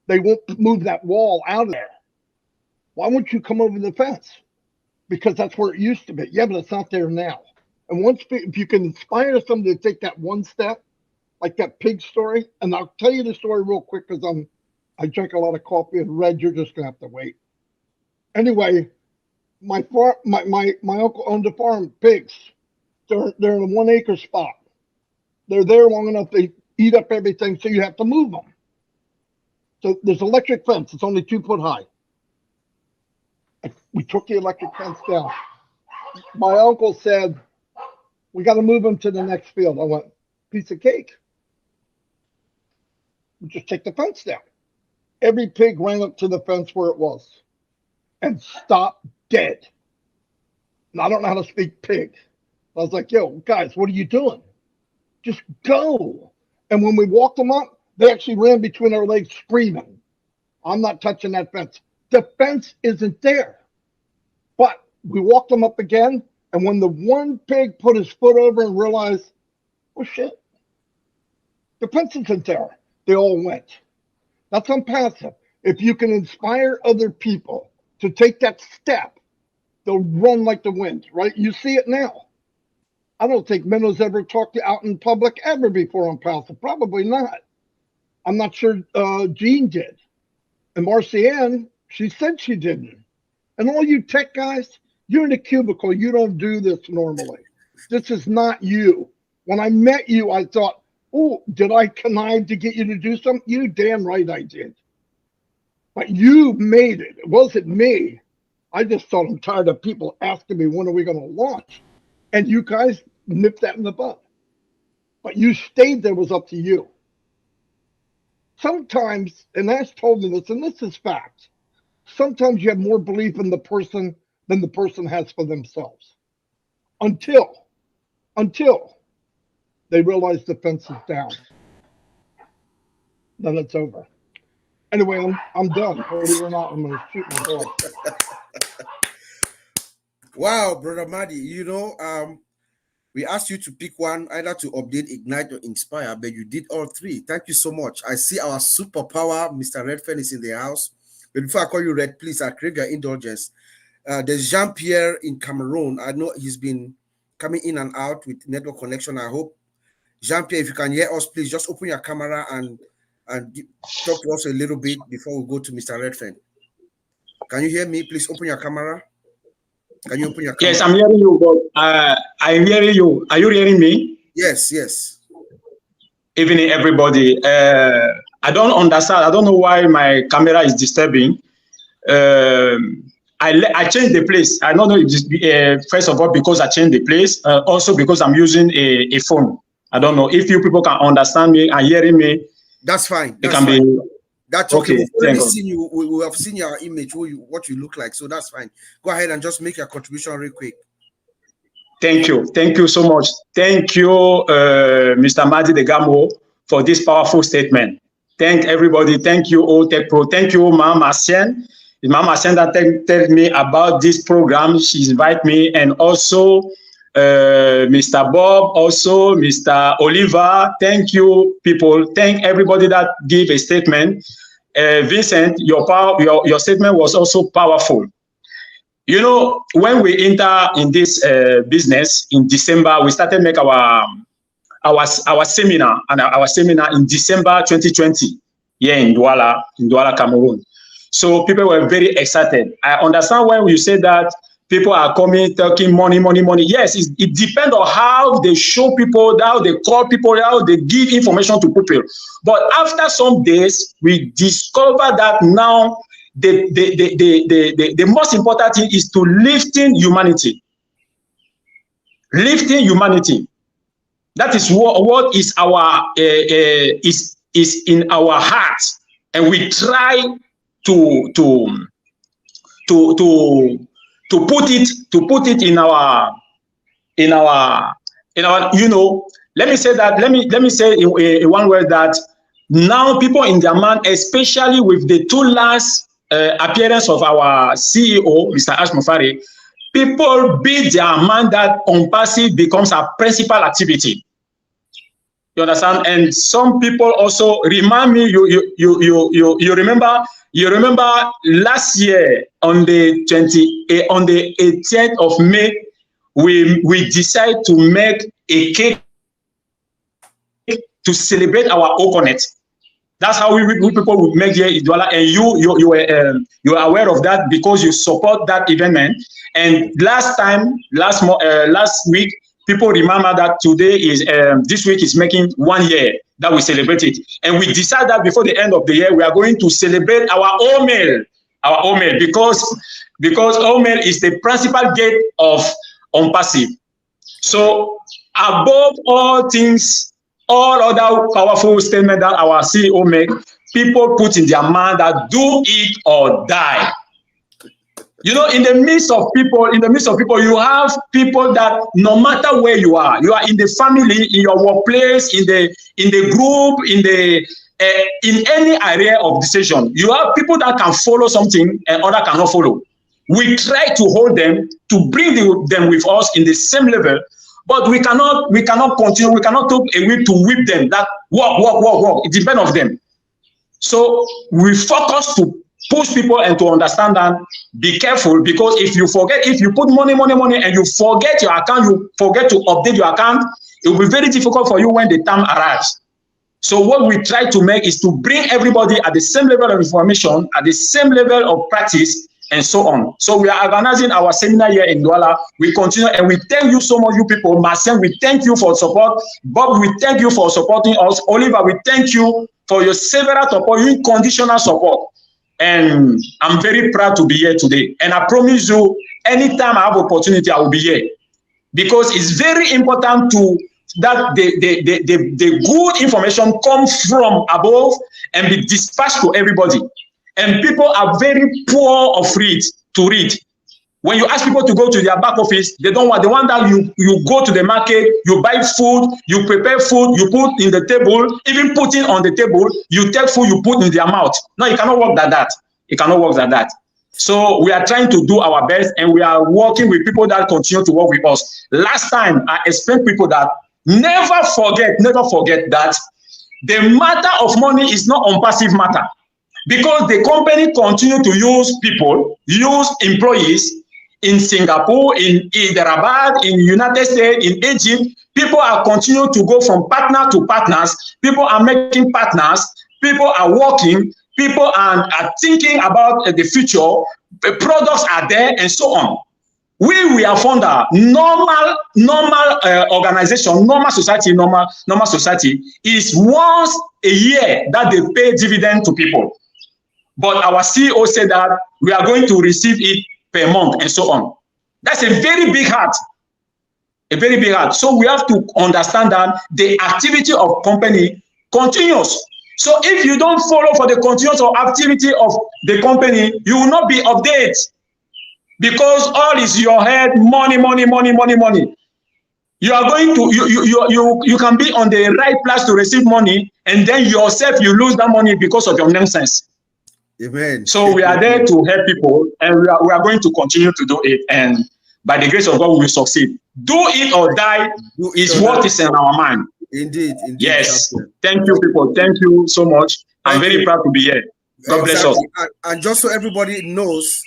They won't move that wall out of there. Why won't you come over the fence? Because that's where it used to be. Yeah, but it's not there now. And once, if you can inspire somebody to take that one step, like that pig story, and I'll tell you the story real quick because I drink a lot of coffee, and Red, you're just gonna have to wait. Anyway, my uncle owned a farm, pigs. They're in a 1-acre spot. They're there long enough they eat up everything, so you have to move them. So there's electric fence. It's only 2 foot high. We took the electric fence down. My uncle said, we got to move them to the next field. I went, piece of cake. We just take the fence down. Every pig ran up to the fence where it was and stopped dead. And I don't know how to speak pig. I was like, yo, guys, what are you doing? Just go. And when we walked them up, they actually ran between our legs screaming, I'm not touching that fence. The fence isn't there. But we walked them up again, and when the one pig put his foot over and realized, oh shit, the fence isn't there, they all went. That's unpassive. If you can inspire other people to take that step, they'll run like the wind, right? You see it now. I don't think Minnows ever talked out in public ever before on passive. Probably not. I'm not sure Jean did. And Marcianne, she said she didn't. And all you tech guys, you're in a cubicle. You don't do this normally. This is not you. When I met you, I thought, oh, did I connive to get you to do something? You damn right I did. But you made it. It wasn't me. I just thought I'm tired of people asking me, when are we going to launch? And you guys nipped that in the bud. But you stayed there, was up to you. Sometimes, and Ash told me this, and this is fact, sometimes you have more belief in the person than the person has for themselves. Until they realize the fence is down. Then it's over. Anyway, I'm done. Believe it or not, I'm going to shoot my dog. Wow, Brother Madi, you know, we asked you to pick one, either to update, ignite, or inspire, but you did all three. Thank you so much. I see our superpower, Mr. Redfern, is in the house. But before I call you Red, please, I crave your indulgence. There's Jean-Pierre in Cameroon. I know he's been coming in and out with network connection. I hope, Jean-Pierre, if you can hear us, please just open your camera and talk to us a little bit before we go to Mr. Redfern. Can you hear me? Please open your camera. Can you open your camera? Yes, I'm hearing you, but I'm hearing you. Are you hearing me? Yes, yes. Evening, everybody. I don't understand. I don't know why my camera is disturbing. I changed the place. I don't know if this, first of all, because I changed the place, also because I'm using a phone. I don't know if you people can understand me and hearing me. That's fine. That's fine. Be, that's okay. We've already seen you. We have seen your image, what you look like. So that's fine. Go ahead and just make your contribution real quick. Thank you. Thank you so much. Thank you, Mr. Madi Degamo, for this powerful statement. Thank everybody. Thank you, OTECH Pro. Thank you, Mama Sien. Mama Sien that tell me about this program. She invited me, and also Mr. Bob, also Mr. Oliver. Thank you, people. Thank everybody that gave a statement. Vincent, your statement was also powerful. You know, when we enter in this business in December, we started make our seminar, and our seminar in December 2020 here in Douala, Cameroon. So people were very excited. I understand when you say that people are coming talking money. Yes, it depends on how they show people, how they call people, how they give information to people. But after some days, we discover that now the most important thing is to lifting humanity. Lifting humanity. That is what is our is in our heart, and we try to put it in our you know, let me say that let me say in one word that now people in their mind, especially with the two last appearance of our CEO, Mr. Ash Mufari, people beat their mind that on-passive becomes a principal activity. You understand? And some people also remind me, you remember last year on the 18th of May, we decided to make a cake to celebrate our Okonet. That's how we people would make here in Douala, and you were aware of that because you support that event. And last week, people remember that today is this week is making 1 year that we celebrate it, and we decided that before the end of the year we are going to celebrate our OMEL, because OMEL is the principal gate of on-passive. So above all things, all other powerful statements that our CEO make, people put in their mind that do it or die. You know, in the midst of people, you have people that no matter where you are in the family, in your workplace, in the group, in any area of decision, you have people that can follow something and others cannot follow. We try to hold them, to bring them with us in the same level, but we cannot continue. We cannot take a whip to whip them. That walk. It depends on them. So we focus to push people and to understand that be careful, because if you put money and you forget your account, you forget to update your account, it will be very difficult for you when the time arrives. So what we try to make is to bring everybody at the same level of information, at the same level of practice, and so on. So we are organizing our seminar here in Douala. We continue, and we thank you so much, you people. Marcel, we thank you for support. Bob, we thank you for supporting us. Oliver, we thank you for your several support, unconditional support. And I'm very proud to be here today. And I promise you, anytime I have opportunity, I will be here. Because it's very important to that the good information comes from above and be dispatched to everybody. And people are very poor of to read. When you ask people to go to their back office, they don't want. They want that you go to the market, you buy food, you prepare food, you put in the table, even putting on the table, you take food, you put in their mouth. No, it cannot work like that. It cannot work like that. So we are trying to do our best, and we are working with people that continue to work with us. Last time, I explained to people that never forget that the matter of money is not unpassive matter. Because the company continue to use people, use employees in Singapore, in Hyderabad, in United States, in Egypt. People are continuing to go from partner to partners. People are making partners. People are working. People are thinking about the future. The products are there and so on. We are founder, normal organization, normal society is once a year that they pay dividend to people. But our CEO said that we are going to receive it per month and so on. That's a very big heart. A very big heart. So we have to understand that the activity of company continues. So if you don't follow for the continuous activity of the company, you will not be updated. Because all is your head, money. You are going to you can be on the right place to receive money, and then yourself you lose that money because of your nonsense. Amen. So we are there to help people, and we are going to continue to do it. And by the grace of God, we will succeed. Do it or die is what is in our mind. Indeed. Yes. Thank you, people. Thank you so much. I'm very proud to be here. God bless us. And just so everybody knows,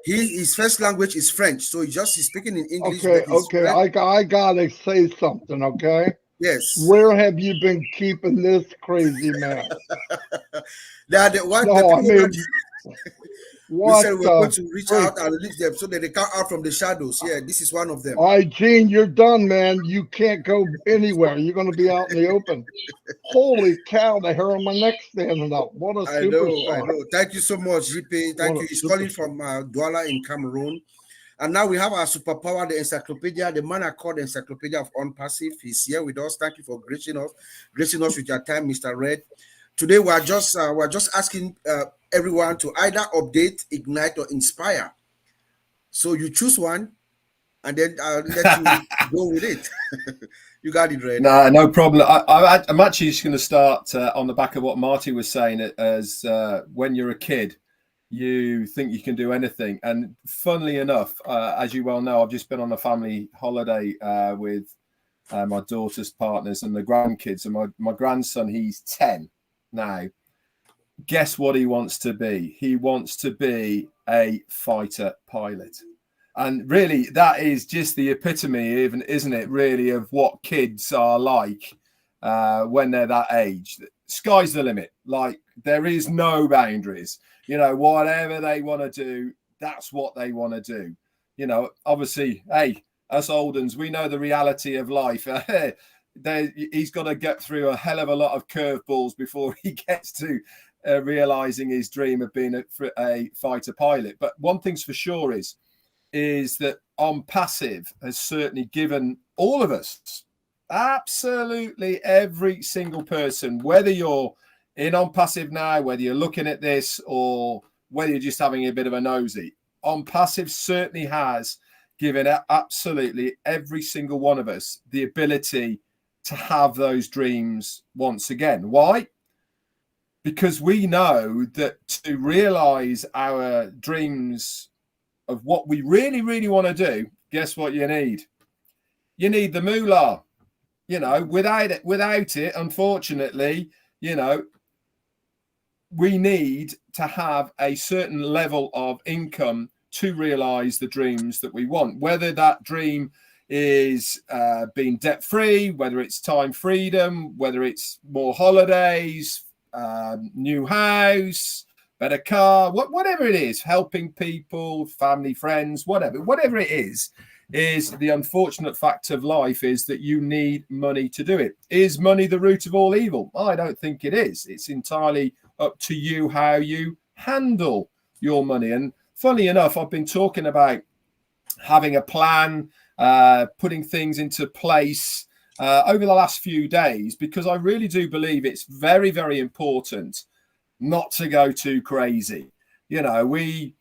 his first language is French, so he's speaking in English. Okay. I gotta say something. Okay. Yes. Where have you been keeping this crazy man? We said we're going to reach out and lift them so that they come out from the shadows. Yeah, this is one of them. All right, Gene, you're done, man. You can't go anywhere. You're going to be out in the open. Holy cow, the hair on my neck standing up. What a superstar. I know. Thank you so much, GP. Thank you. He's calling from Douala in Cameroon. And now we have our superpower, the encyclopedia, the man I call the encyclopedia of Unpassive. He's here with us. Thank you for gracing us with your time, Mr. Red. Today we're just asking everyone to either update, ignite, or inspire. So you choose one, and then I'll let you go with it. You got it, Red. No problem. I'm actually just going to start on the back of what Marty was saying. As when you're a kid, you think you can do anything. And funnily enough, as you well know, I've just been on a family holiday with my daughter's partners and the grandkids. And my grandson, he's 10 now. Guess what he wants to be? He wants to be a fighter pilot. And really, that is just the epitome, even, isn't it, really, of what kids are like when they're that age. Sky's the limit. Like, there is no boundaries. You know, whatever they want to do, that's what they want to do. You know, obviously, hey, us old uns, we know the reality of life. He's got to get through a hell of a lot of curveballs before he gets to realizing his dream of being a fighter pilot. But one thing's for sure is that Unpassive has certainly given all of us, absolutely every single person, whether you're in Unpassive now, whether you're looking at this or whether you're just having a bit of a nosy, Unpassive certainly has given absolutely every single one of us the ability to have those dreams once again. Why? Because we know that to realize our dreams of what we really, really want to do, guess what you need? You need the moolah. You know, without it, unfortunately, you know, we need to have a certain level of income to realize the dreams that we want, whether that dream is being debt-free, whether it's time freedom, whether it's more holidays, new house, better car, whatever it is, helping people, family, friends, whatever it is the unfortunate fact of life is that you need money to do it. Is money the root of all evil? I don't think it is. It's entirely up to you how you handle your money. And funny enough, I've been talking about having a plan, putting things into place over the last few days, because I really do believe it's very, very important not to go too crazy. You know, we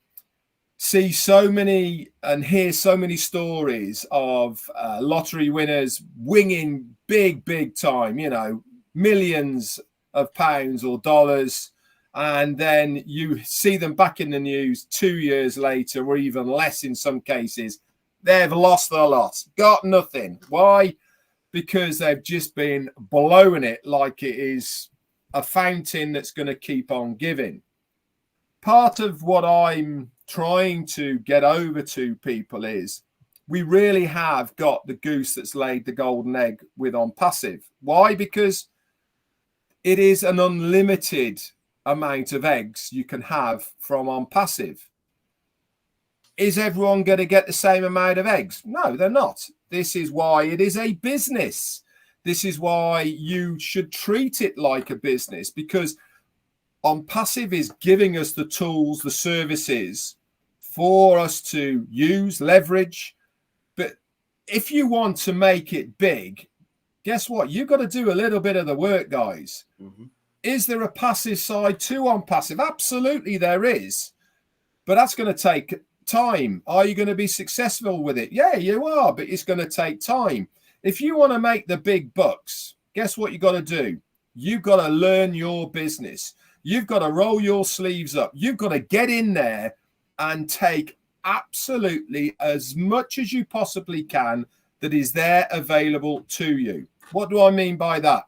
see so many and hear so many stories of lottery winners winging big time, you know, millions of pounds or dollars. And then you see them back in the news 2 years later, or even less in some cases. They've lost their lot, got nothing. Why? Because they've just been blowing it like it is a fountain that's going to keep on giving. Part of what I'm trying to get over to people is we really have got the goose that's laid the golden egg with on passive. Why? Because it is an unlimited amount of eggs you can have from on passive. Is everyone going to get the same amount of eggs? No, they're not. This is why it is a business. This is why you should treat it like a business, because on passive is giving us the tools, the services for us to use, leverage. But if you want to make it big, guess what? You've got to do a little bit of the work, guys. Mm-hmm. Is there a passive side to on passive? Absolutely there is. But that's going to take time. Are you going to be successful with it? Yeah, you are, but it's going to take time. If you want to make the big bucks, guess what you got to do? You've got to learn your business. You've got to roll your sleeves up. You've got to get in there and take absolutely as much as you possibly can that is there available to you. What do I mean by that?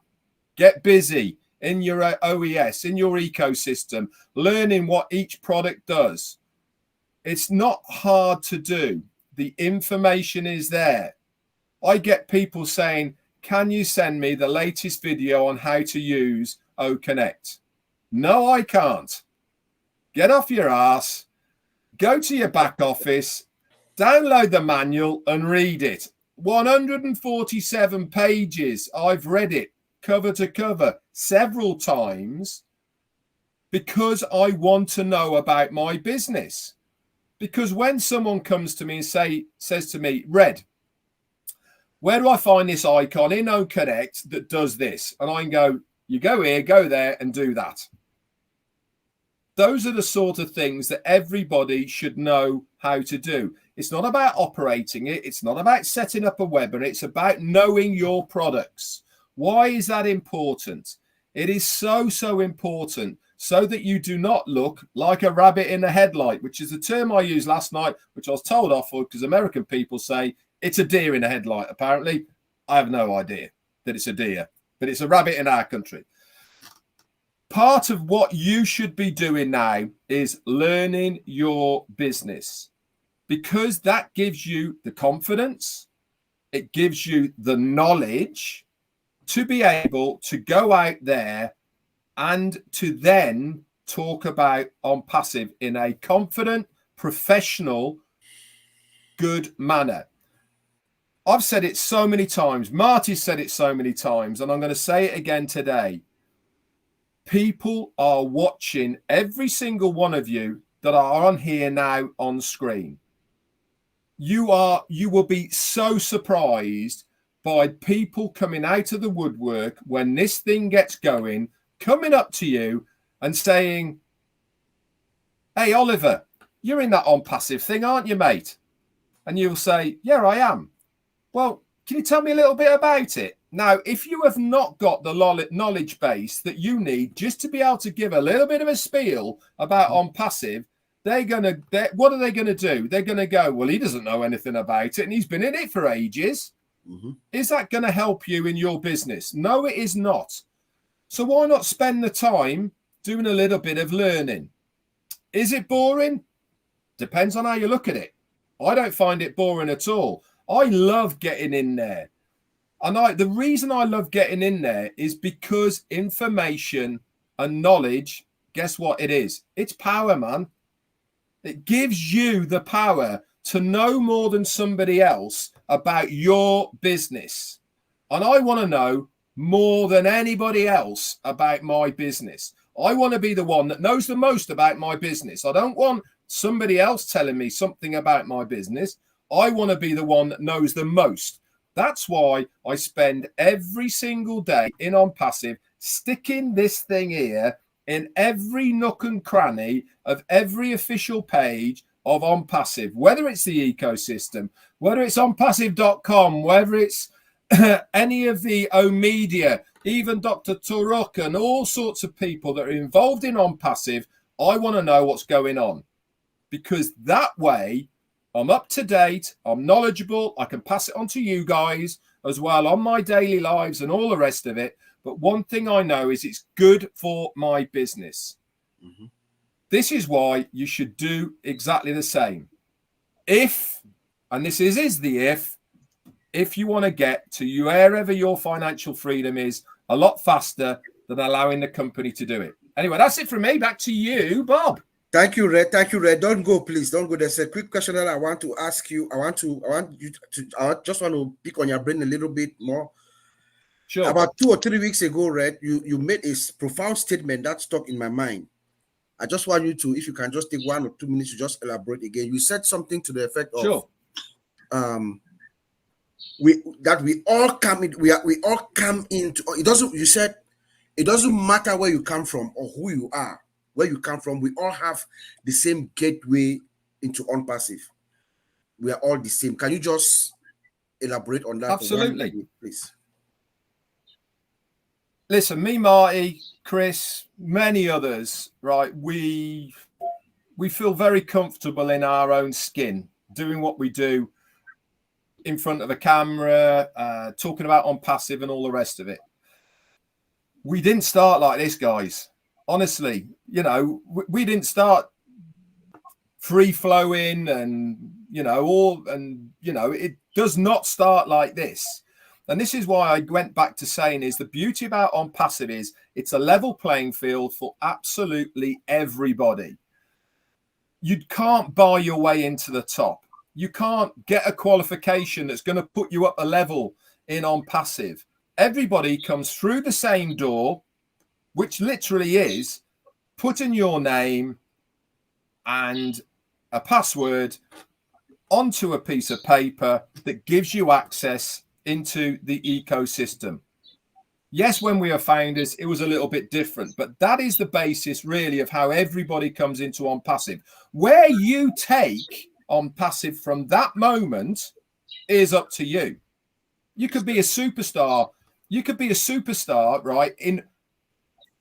Get busy in your OES, in your ecosystem, learning what each product does. It's not hard to do. The information is there. I get people saying, can you send me the latest video on how to use OConnect? No, I can't. Get off your ass, go to your back office, download the manual and read it. 147 pages. I've read it cover to cover several times because I want to know about my business. Because when someone comes to me and says to me, Red, where do I find this icon in OConnect that does this? And I can go, you go here, go there and do that. Those are the sort of things that everybody should know how to do. It's not about operating it. It's not about setting up a webinar. It's about knowing your products. Why is that important? It is so important so that you do not look like a rabbit in a headlight, which is a term I used last night, which I was told off for because American people say it's a deer in a headlight. Apparently, I have no idea that it's a deer, but it's a rabbit in our country. Part of what you should be doing now is learning your business, because that gives you the confidence, it gives you the knowledge to be able to go out there and to then talk about on passive in a confident, professional, good manner. I've said it so many times. Marty's said it so many times, and I'm going to say it again today. People are watching every single one of you that are on here now on screen. You will be so surprised by people coming out of the woodwork when this thing gets going, coming up to you and saying, hey, Oliver, you're in that on passive thing, aren't you, mate? And you'll say, yeah, I am. Well, can you tell me a little bit about it? Now, if you have not got the knowledge base that you need just to be able to give a little bit of a spiel about on passive, what are they going to do? They're going to go, well, he doesn't know anything about it and he's been in it for ages. Mm-hmm. Is that going to help you in your business? No, it is not. So why not spend the time doing a little bit of learning? Is it boring? Depends on how you look at it. I don't find it boring at all. I love getting in there. And the reason I love getting in there is because information and knowledge, guess what it is? It's power, man. It gives you the power to know more than somebody else about your business. And I want to know more than anybody else about my business. I want to be the one that knows the most about my business. I don't want somebody else telling me something about my business. I want to be the one that knows the most. That's why I spend every single day in On Passive sticking this thing here in every nook and cranny of every official page of On Passive, whether it's the ecosystem, whether it's onpassive.com, whether it's any of the O Media, even Dr. Turok and all sorts of people that are involved in On Passive. I want to know what's going on, because that way I'm up to date, I'm knowledgeable, I can pass it on to you guys as well on my daily lives and all the rest of it. But one thing I know is it's good for my business. Mhm. This is why you should do exactly the same. If, and this is the if you want to get to wherever your financial freedom is a lot faster than allowing the company to do it. Anyway, that's it from me. Back to you, Bob. Thank you, Red. Thank you, Red. Don't go, please. Don't go. There's a quick question that I want to ask you. I just want to pick on your brain a little bit more. Sure. About 2 or 3 weeks ago, Red, you made a profound statement that stuck in my mind. I just want you to, if you can just take 1 or 2 minutes to just elaborate again. You said something to the effect of, Sure. we all come into it. Doesn't, you said it doesn't matter where you come from or who you are, where you come from, we all have the same gateway into On Passive. We are all the same. Can you just elaborate on that? Absolutely. For 1 minute, please. Listen, me, Marty, Chris, many others, right? We feel very comfortable in our own skin, doing what we do in front of a camera, talking about On Passive and all the rest of it. We didn't start like this, guys. Honestly, you know, we didn't start free flowing and, you know, it does not start like this. And this is why I went back to saying is the beauty about On Passive is it's a level playing field for absolutely everybody. You can't buy your way into the top. You can't get a qualification that's going to put you up a level in On Passive. Everybody comes through the same door, which literally is putting your name and a password onto a piece of paper that gives you access into the ecosystem. Yes, when we were founders, it was a little bit different, but that is the basis really of how everybody comes into On Passive. Where you take On Passive from that moment is up to you. You could be a superstar. You could be a superstar, right, in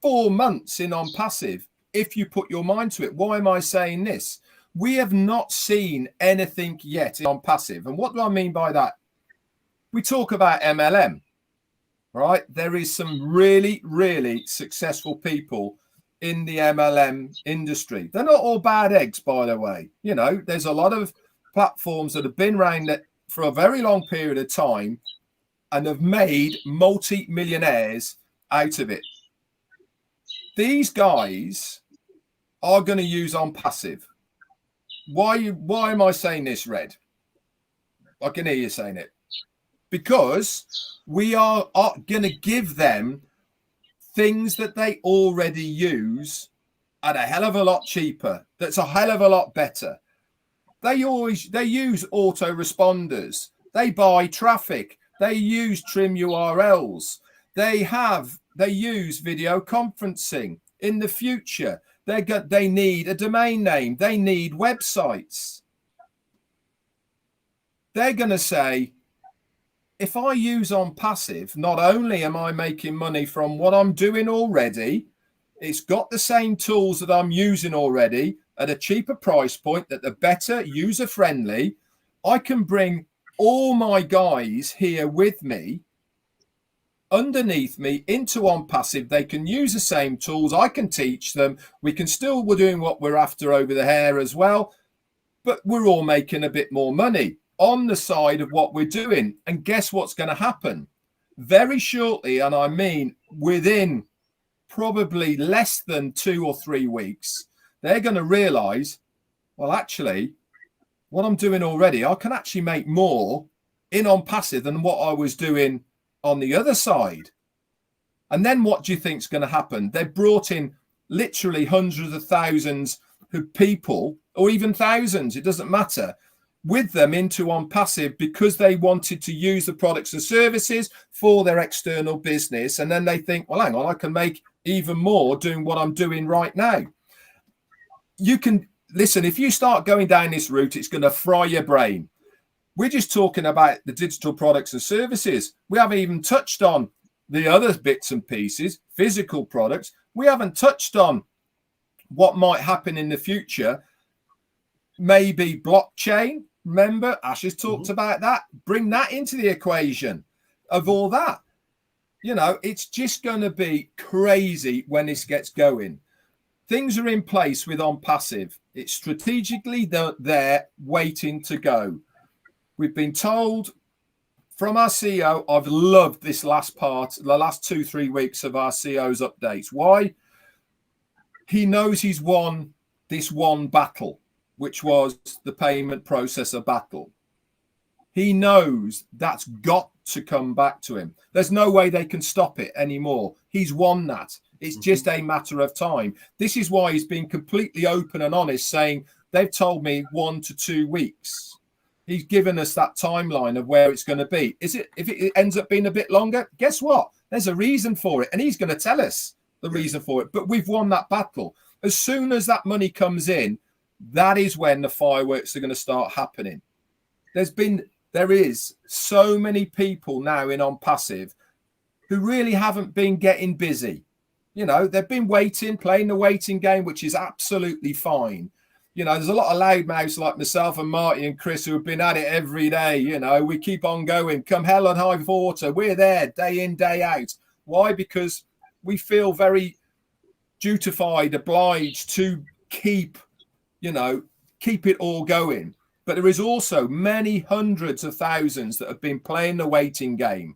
4 months in On Passive if you put your mind to it. Why am I saying this? We have not seen anything yet in On Passive. And what do I mean by that? We talk about MLM, right? There is some really, really successful people in the MLM industry. They're not all bad eggs, by the way. You know, there's a lot of platforms that have been around for a very long period of time and have made multi-millionaires out of it. These guys are going to use On Passive. Why am I saying this, Red? I can hear you saying it. Because we are going to give them things that they already use at a hell of a lot cheaper. That's a hell of a lot better. They use autoresponders. They buy traffic. They use trim URLs. They use video conferencing. In the future, they need a domain name. They need websites. They're going to say, if I use On Passive, not only am I making money from what I'm doing already, it's got the same tools that I'm using already at a cheaper price point that are better, user-friendly. I can bring all my guys here with me, underneath me, into On Passive. They can use the same tools. I can teach them. We're doing what we're after over the hair as well, but we're all making a bit more money on the side of what we're doing. And guess what's going to happen? Very shortly, and I mean within probably less than 2 or 3 weeks, they're going to realize, well, actually, what I'm doing already, I can actually make more in On Passive than what I was doing on the other side. And then what do you think is going to happen? They've brought in literally hundreds of thousands of people, or even thousands, it doesn't matter, with them into On Passive because they wanted to use the products and services for their external business. And then they think, well, hang on, I can make even more doing what I'm doing right now. You can listen, if you start going down this route, it's going to fry your brain. We're just talking about the digital products and services. We haven't even touched on the other bits and pieces, physical products. We haven't touched on what might happen in the future. Maybe blockchain. Remember, Ash has talked about that. Bring that into the equation of all that. You know, it's just going to be crazy when this gets going. Things are in place with On Passive. It's strategically there waiting to go. We've been told from our CEO, I've loved this last part, the last 2-3 weeks of our CEO's updates. Why? He knows he's won this one battle, which was the payment processor battle. He knows that's got to come back to him. There's no way they can stop it anymore. He's won that. It's just a matter of time. This is why he's been completely open and honest, saying they've told me 1 to 2 weeks. He's given us that timeline of where it's going to be. If it ends up being a bit longer, guess what? There's a reason for it, and he's going to tell us the reason for it. But we've won that battle. As soon as that money comes in, that is when the fireworks are going to start happening. There is so many people now in On Passive who really haven't been getting busy. You know, they've been waiting, playing the waiting game, which is absolutely fine. You know, there's a lot of loudmouths like myself and Marty and Chris who have been at it every day. You know, we keep on going. Come hell and high water, we're there day in, day out. Why? Because we feel very dutified, obliged to keep it all going. But there is also many hundreds of thousands that have been playing the waiting game.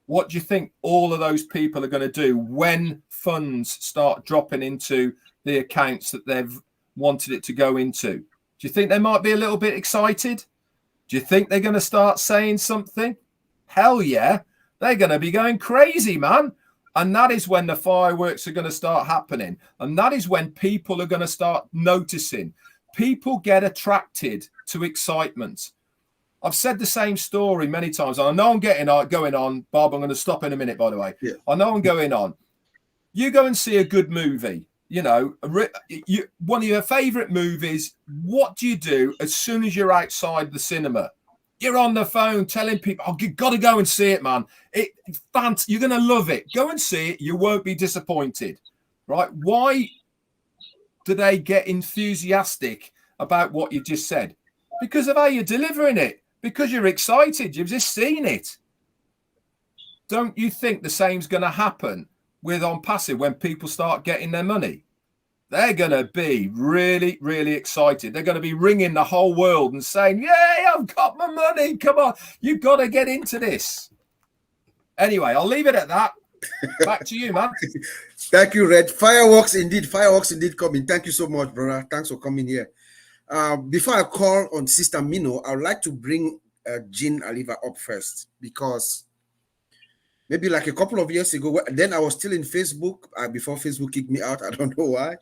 What do you think all of those people are going to do when funds start dropping into the accounts that they've wanted it to go into? Do you think they might be a little bit excited? Do you think they're going to start saying something? Hell yeah. They're going to be going crazy, man. And that is when the fireworks are going to start happening. And that is when people are going to start noticing. People get attracted to excitement. I've said the same story many times. I know I'm going on. Bob, I'm going to stop in a minute, by the way. Yeah. I know I'm going on. You go and see a good movie. You know, one of your favorite movies. What do you do as soon as you're outside the cinema? You're on the phone telling people, oh, you've got to go and see it, man. You're going to love it. Go and see it. You won't be disappointed, right? Why do they get enthusiastic about what you just said? Because of how you're delivering it. Because you're excited. You've just seen it. Don't you think the same's going to happen with On Passive when people start getting their money? They're going to be really, really excited. They're going to be ringing the whole world and saying, yay, I've got my money. Come on. You've got to get into this. Anyway, I'll leave it at that. Back to you, man. Thank you, Red. Fireworks indeed coming. Thank you so much, brother. Thanks for coming here. Before I call on Sister Mino, I would like to bring Jean Aliva up first, because maybe like a couple of years ago, then I was still in Facebook, before Facebook kicked me out. I don't know why.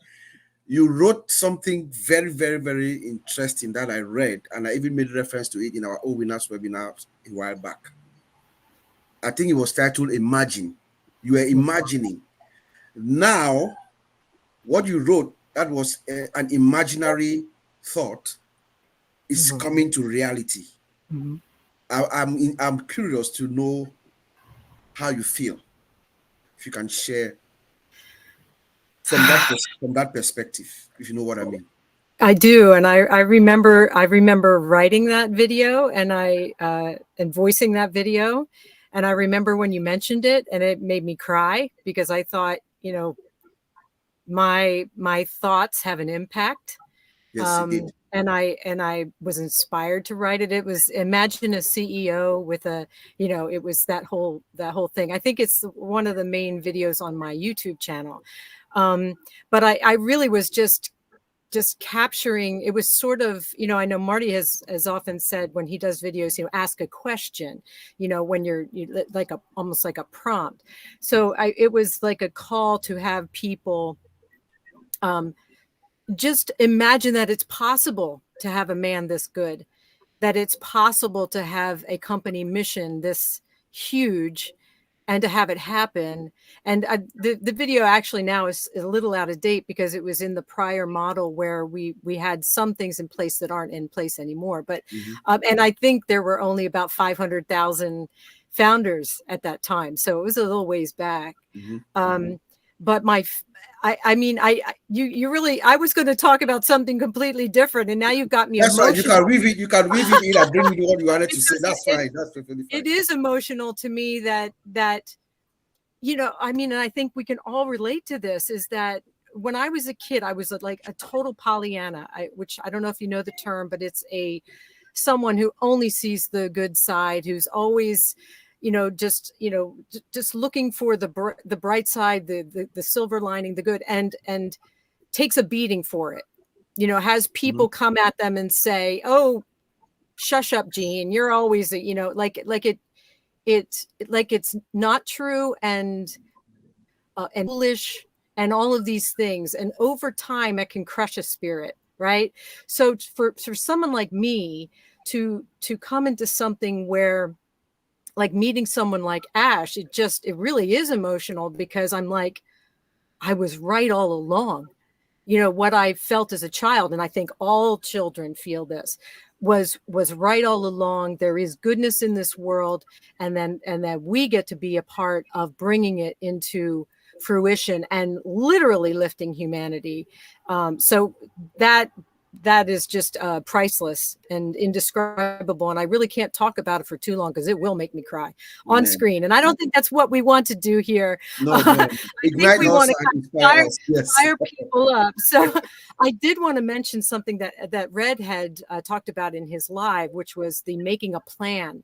You wrote something very, very, very interesting that I read, and I even made reference to it in our own winners webinar a while back. I think it was titled Imagine. You were imagining. Now, what you wrote, that was an imaginary thought, is coming to reality. I'm curious to know how you feel, if you can share from that perspective, if you know what I mean. I do, and I remember writing that video and voicing that video, and I remember when you mentioned it, and it made me cry, because I thought, you know, my thoughts have an impact. Yes, it did. And I was inspired to write it. It was, imagine a CEO with it was that whole thing. I think it's one of the main videos on my YouTube channel. But I really was just capturing, it was sort of, I know Marty has often said when he does videos, ask a question, when you're like almost like a prompt. So it was like a call to have people Just imagine that it's possible to have a man this good, that it's possible to have a company mission this huge and to have it happen. And the video actually now is a little out of date because it was in the prior model where we had some things in place that aren't in place anymore. But and I think there were only about 500,000 founders at that time, so it was a little ways back. But you really, I was going to talk about something completely different, and now you've got me That's emotional. right. You can weave it in and bring me what you wanted to say. That's fine. That's perfectly fine. It is emotional to me that I mean, and I think we can all relate to this, is that when I was a kid, I was like a total Pollyanna, which I don't know if you know the term, but it's someone who only sees the good side, who's always, just looking for the bright side, the silver lining, the good, and takes a beating for it. Has people come at them and say, "Oh, shush up, Gene. You're always, it's not true and foolish and all of these things." And over time, it can crush a spirit, right? So for someone like me to come into something where, like meeting someone like Ash, it really is emotional, because I'm like, I was right all along. What I felt as a child, and I think all children feel this, was right all along. There is goodness in this world, and that we get to be a part of bringing it into fruition and literally lifting humanity. So that is just priceless and indescribable, and I really can't talk about it for too long because it will make me cry on screen, and I don't think that's what we want to do here. No. I think we want to fire people up. So I did want to mention something that Red had talked about in his live, which was the making a plan.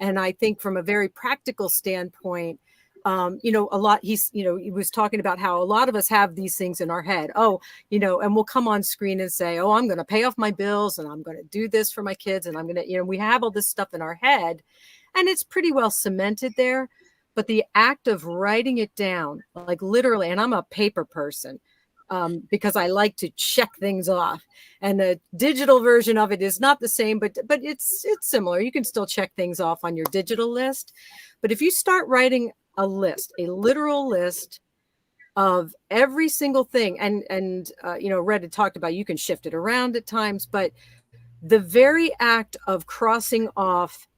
And I think from a very practical standpoint, a lot, he was talking about how a lot of us have these things in our head. And we'll come on screen and say, "Oh, I'm going to pay off my bills, and I'm going to do this for my kids, and I'm going to," we have all this stuff in our head, and it's pretty well cemented there. But the act of writing it down, like literally, and I'm a paper person, because I like to check things off, and the digital version of it is not the same, but it's similar. You can still check things off on your digital list. But if you start writing a literal list of every single thing, and Red had talked about, you can shift it around at times, but the very act of crossing off,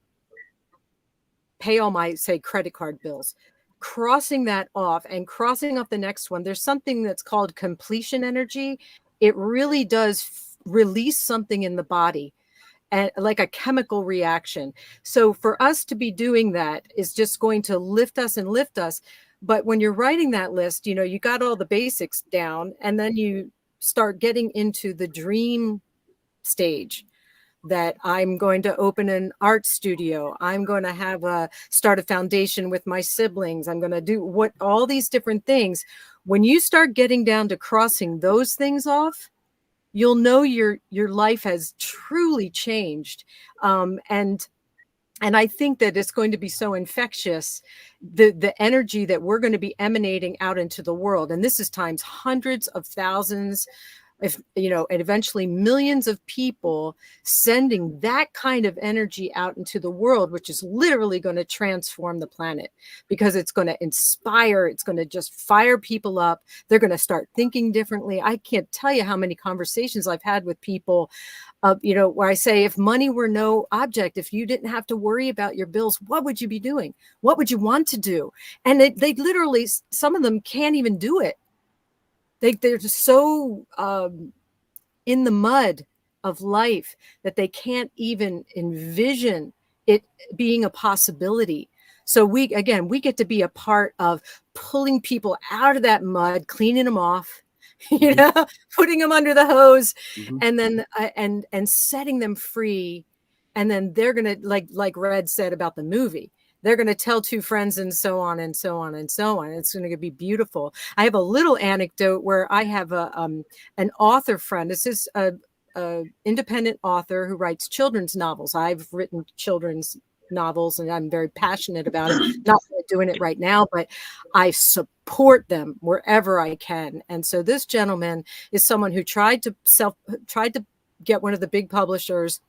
pay all my, say, credit card bills, crossing that off and crossing off the next one, there's something that's called completion energy. It really does release something in the body, and like a chemical reaction. So for us to be doing that is just going to lift us and lift us. But when you're writing that list, you got all the basics down, and then you start getting into the dream stage, that I'm going to open an art studio. I'm going to start a foundation with my siblings. I'm going to do all these different things. When you start getting down to crossing those things off, you'll know your life has truly changed. And I think that it's going to be so infectious, the energy that we're going to be emanating out into the world. And this is times hundreds of thousands, and eventually millions of people sending that kind of energy out into the world, which is literally going to transform the planet, because it's going to inspire, it's going to just fire people up. They're going to start thinking differently. I can't tell you how many conversations I've had with people, where I say, if money were no object, if you didn't have to worry about your bills, what would you be doing? What would you want to do? And they literally, some of them can't even do it. They're just so in the mud of life that they can't even envision it being a possibility. So we get to be a part of pulling people out of that mud, cleaning them off, putting them under the hose, and then and setting them free. And then they're gonna, like Red said about the movie, they're going to tell two friends, and so on and so on and so on. It's going to be beautiful. I have a little anecdote where I have an author friend. This is a independent author who writes children's novels. I've written children's novels, and I'm very passionate about it. Not doing it right now, but I support them wherever I can. And so this gentleman is someone who tried to get one of the big publishers.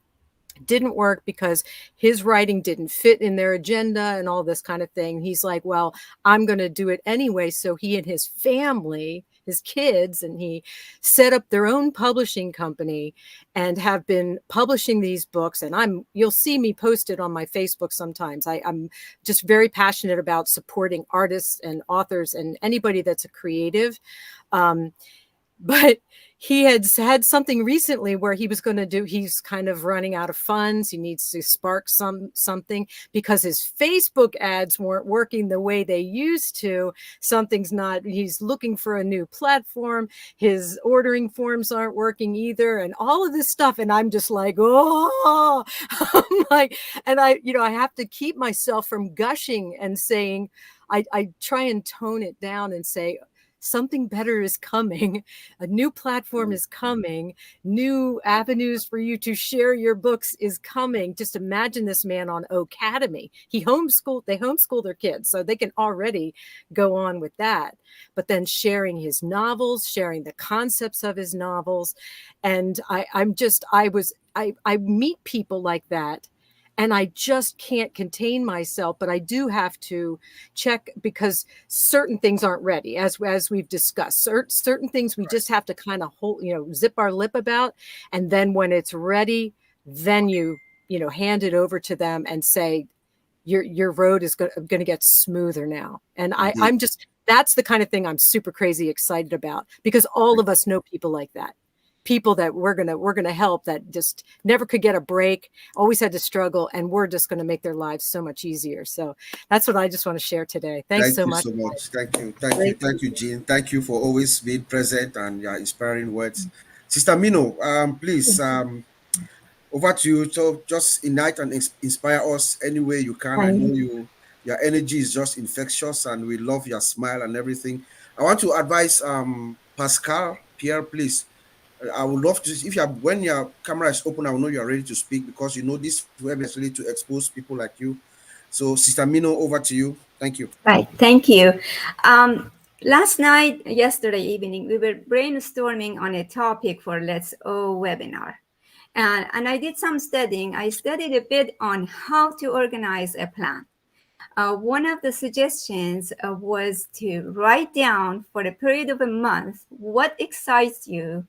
Didn't work because his writing didn't fit in their agenda and all this kind of thing. He's like, well, I'm going to do it anyway. So he and his family, his kids, and he set up their own publishing company and have been publishing these books. And you'll see me post it on my Facebook sometimes. I'm just very passionate about supporting artists and authors and anybody that's a creative. But he had something recently where he's kind of running out of funds. He needs to spark something because his Facebook ads weren't working the way they used to. He's looking for a new platform. His ordering forms aren't working either, and all of this stuff. And I'm just like, oh, I'm like, and I have to keep myself from gushing and saying, I try and tone it down and say, something better is coming. A new platform is coming. New avenues for you to share your books is coming. Just imagine this man on Academy. They homeschool their kids, so they can already go on with that. But then sharing his novels, sharing the concepts of his novels. And I meet people like that. And I just can't contain myself, but I do have to check because certain things aren't ready, as we've discussed. Certain things we just have to kind of zip our lip about, and then when it's ready, then you hand it over to them and say, your road is going to get smoother now. And I'm just, that's the kind of thing I'm super crazy excited about, because all of us know people like that. People that we're gonna help that just never could get a break, always had to struggle, and we're just gonna make their lives so much easier. So that's what I just want to share today. Thanks so much. Thank you, Jean. Thank you for always being present and your inspiring words. Sister Mino, please, over to you. So just ignite and inspire us any way you can. I know your energy is just infectious, and we love your smile and everything. I want to advise Pascal Pierre, please. I would love to, when your camera is open, I will know you are ready to speak, because this web is really to expose people like you. So, Sister Mino, over to you. Thank you. Right. Thank you. Yesterday evening, we were brainstorming on a topic for Let's O webinar. And I did some studying. I studied a bit on how to organize a plan. One of the suggestions was to write down for a period of a month what excites you,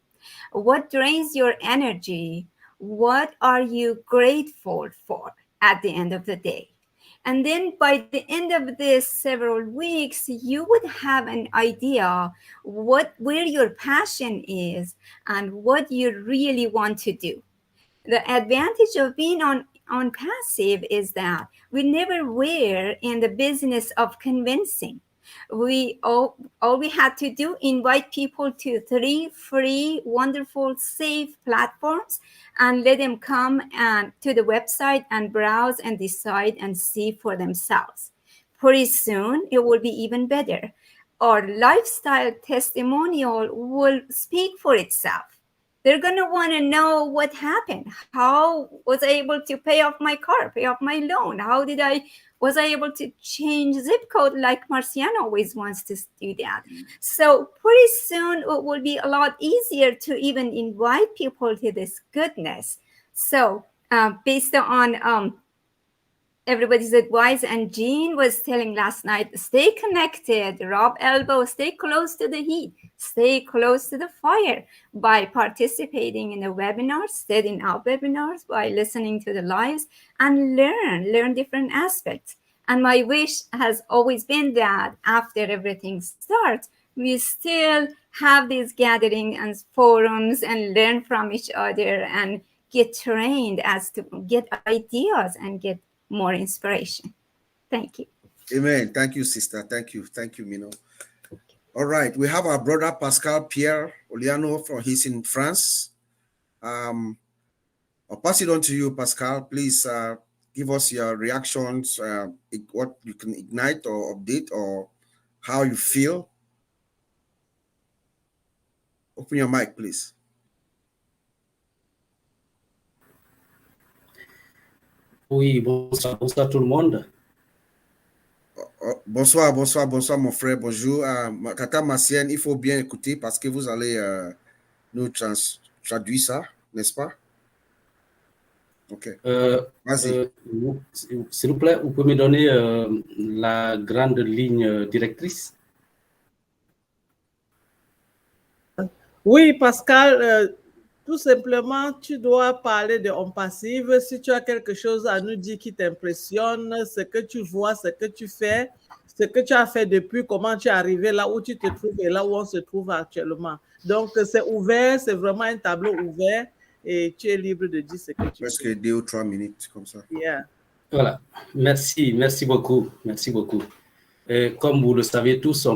what drains your energy, what are you grateful for at the end of the day. And then by the end of this several weeks, you would have an idea where your passion is and what you really want to do. The advantage of being on passive is that we never were in the business of convincing. All we had to do, invite people to 3 free, wonderful, safe platforms and let them come to the website and browse and decide and see for themselves. Pretty soon, it will be even better. Our lifestyle testimonial will speak for itself. They're going to want to know what happened. How was I able to pay off my car, pay off my loan? Was I able to change zip code like Marciano always wants to do that? So pretty soon it will be a lot easier to even invite people to this goodness. So based on everybody's advice, and Jean was telling last night, stay connected, rub elbows, stay close to the heat, stay close to the fire by participating in the webinars, setting up webinars, by listening to the lives, and learn different aspects. And my wish has always been that after everything starts, we still have these gatherings and forums and learn from each other and get trained as to get ideas and get more inspiration. Thank you. Amen. Thank you, sister. Thank you, Mino. All right, we have our brother Pascal Pierre Oliano he's in France. I'll pass it on to you, Pascal. Please give us your reactions, what you can ignite or update, or how you feel. Open your mic, please. Oui, bonsoir, bonsoir tout le monde. Bonsoir, bonsoir, bonsoir mon frère, bonjour. Tata Massienne, il faut bien écouter parce que vous allez nous traduire ça, n'est-ce pas? Ok, vas-y. S'il vous plaît, vous pouvez me donner la grande ligne directrice? Oui, Pascal, tout simplement, tu dois parler de homme passif. Si tu as quelque chose à nous dire qui t'impressionne, ce que tu vois, ce que tu fais, ce que tu as fait depuis, comment tu es arrivé là où tu te trouves et là où on se trouve actuellement. Donc, c'est ouvert, c'est vraiment un tableau ouvert et tu es libre de dire ce que tu Presque veux. 2 ou 3 minutes, comme ça. Yeah. Voilà, merci beaucoup, merci beaucoup. Comme vous le savez tous,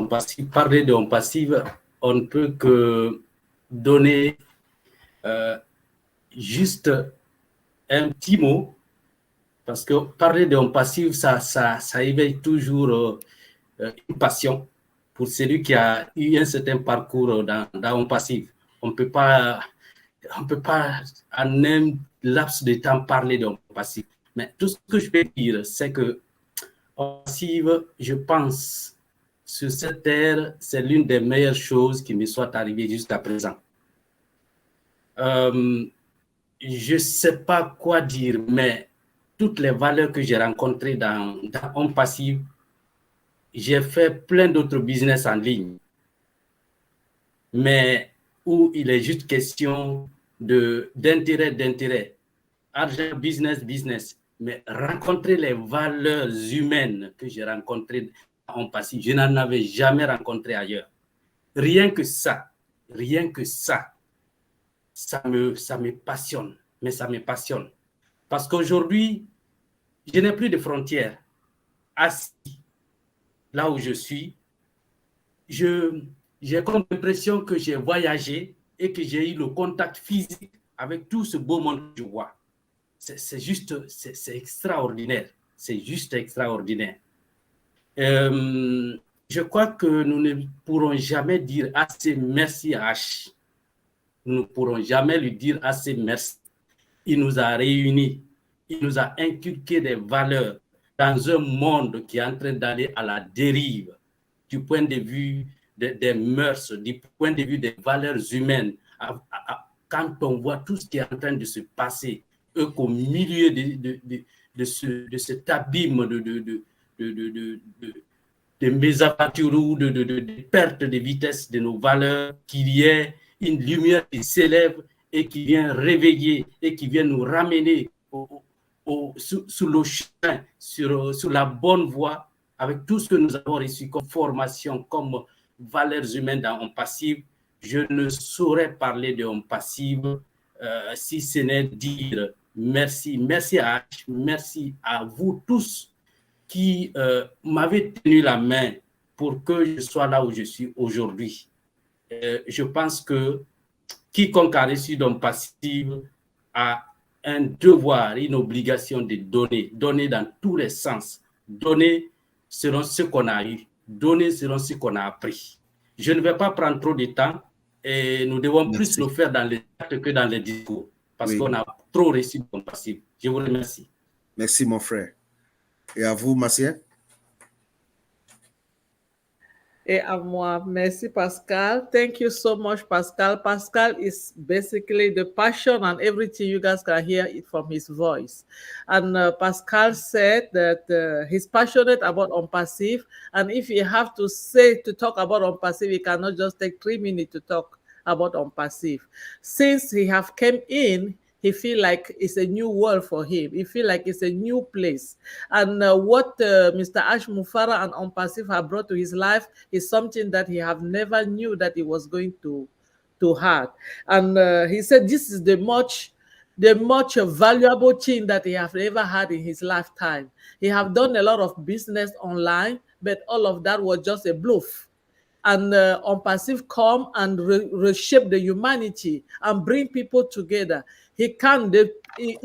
parler de homme passif, on ne peut que donner juste un petit mot, parce que parler de homme passif, ça éveille toujours une passion pour celui qui a eu un certain parcours dans homme passif. On ne peut pas en un laps de temps parler d'homme passif. Mais tout ce que je peux dire, c'est que homme passif, je pense, sur cette terre, c'est l'une des meilleures choses qui me soit arrivée jusqu'à présent. Je ne sais pas quoi dire, mais toutes les valeurs que j'ai rencontrées dans Homme Passif, j'ai fait plein d'autres business en ligne, mais où il est juste question d'intérêt, argent, business, mais rencontrer les valeurs humaines que j'ai rencontrées en passif, je n'en avais jamais rencontré ailleurs. Rien que ça, ça me passionne, mais ça me passionne. Parce qu'aujourd'hui, je n'ai plus de frontières. Assis là où je suis, j'ai comme l'impression que j'ai voyagé et que j'ai eu le contact physique avec tout ce beau monde que je vois. C'est juste, c'est extraordinaire. C'est juste extraordinaire. Je crois que nous ne pourrons jamais dire assez merci à H. Nous ne pourrons jamais lui dire assez merci. Il nous a réunis. Il nous a inculqué des valeurs dans un monde qui est en train d'aller à la dérive du point de vue des mœurs, du point de vue des valeurs humaines. Quand on voit tout ce qui est en train de se passer, qu'au milieu de cet abîme de mésaventures ou de perte de vitesse de nos valeurs, qu'il y ait une lumière qui s'élève et qui vient réveiller et qui vient nous ramener sur le chemin, sur la bonne voie, avec tout ce que nous avons reçu comme formation, comme valeurs humaines dans Homme Passif. Je ne saurais parler de Homme Passif si ce n'est dire merci, merci à H, merci à vous tous qui m'avez tenu la main pour que je sois là où je suis aujourd'hui. Je pense que quiconque a reçu d'Homme Passif a un devoir, une obligation de donner dans tous les sens, donner selon ce qu'on a eu, donner selon ce qu'on a appris. Je ne vais pas prendre trop de temps et nous devons plus le faire dans les actes que dans les discours parce qu'on a trop reçu d'Homme Passif. Je vous remercie. Merci mon frère. Et à vous, Massien? Et à moi, merci Pascal. Thank you so much, Pascal. Pascal is basically the passion and everything. You guys can hear it from his voice. And Pascal said that he's passionate about Homme Passif. And if you have to talk about Homme Passif, he cannot just take 3 minutes to talk about Homme Passif. Since he have came in, he feel like it's a new world for him. He feel like it's a new place. And what Mr. Ash Mufara and Homme Passif have brought to his life is something that he have never knew that he was going to have. And he said this is the much valuable thing that he have ever had in his lifetime. He have done a lot of business online, but all of that was just a bluff. And Homme Passif come and reshape the humanity and bring people together. He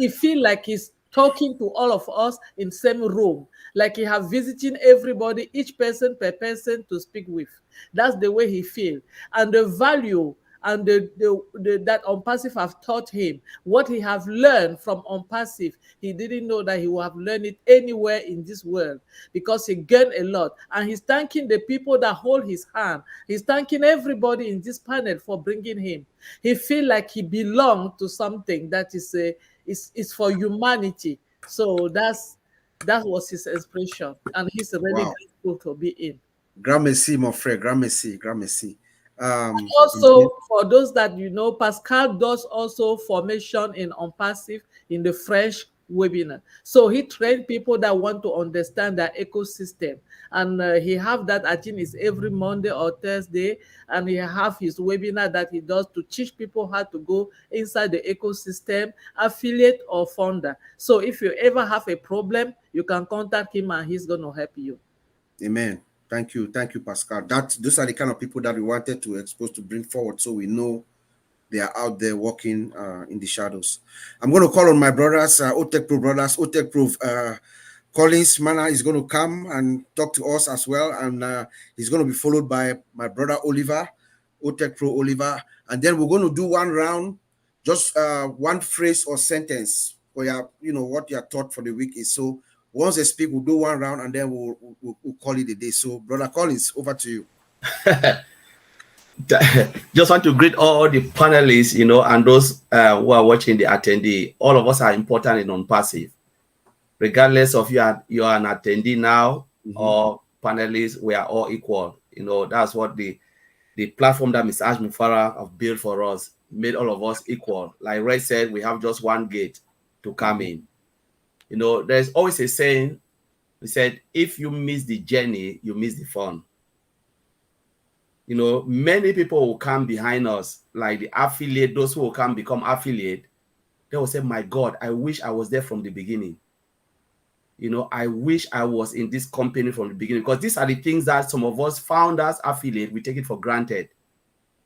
feel like he's talking to all of us in same room, like he have visiting everybody, each person per person to speak with. That's the way he feel. And the value and that OnPassive have taught him what he have learned from OnPassive. He didn't know that he would have learned it anywhere in this world, because he gained a lot. And he's thanking the people that hold his hand. He's thanking everybody in this panel for bringing him. He feel like he belonged to something that is for humanity. So that was his expression, and he's really grateful to be in. Grand merci, mon frère. Grand merci. Grand merci. Also, for those that you know, Pascal does also formation in OnPassive in the French webinar. So he trained people that want to understand the ecosystem, and he have that, I think it's every Monday or Thursday, and he have his webinar that he does to teach people how to go inside the ecosystem, affiliate or founder. So if you ever have a problem, you can contact him and he's going to help you. Amen. Thank you, Pascal. Those are the kind of people that we wanted to expose, to bring forward, so we know they are out there working in the shadows. I'm going to call on my brothers, OTECH Pro brothers. OTECH Pro Collins Mana is going to come and talk to us as well, and he's going to be followed by my brother Oliver, OTECH Pro Oliver, and then we're going to do one round, just one phrase or sentence where what your thought for the week is. So once they speak, we'll do one round, and then we'll call it a day. So, Brother Collins, over to you. Just want to greet all the panelists, and those who are watching the attendee. All of us are important in OnPassive. Regardless of you are an attendee now or panelists, we are all equal. That's what the platform that Ms. Ash Mufara have built for us made all of us equal. Like Ray said, we have just one gate to come in. There's always a saying, we said, if you miss the journey, you miss the fun. Many people will come behind us, like the affiliate, those who will come become affiliate, they will say, my God, I wish I was there from the beginning. I wish I was in this company from the beginning, because these are the things that some of us founders, affiliate, we take it for granted.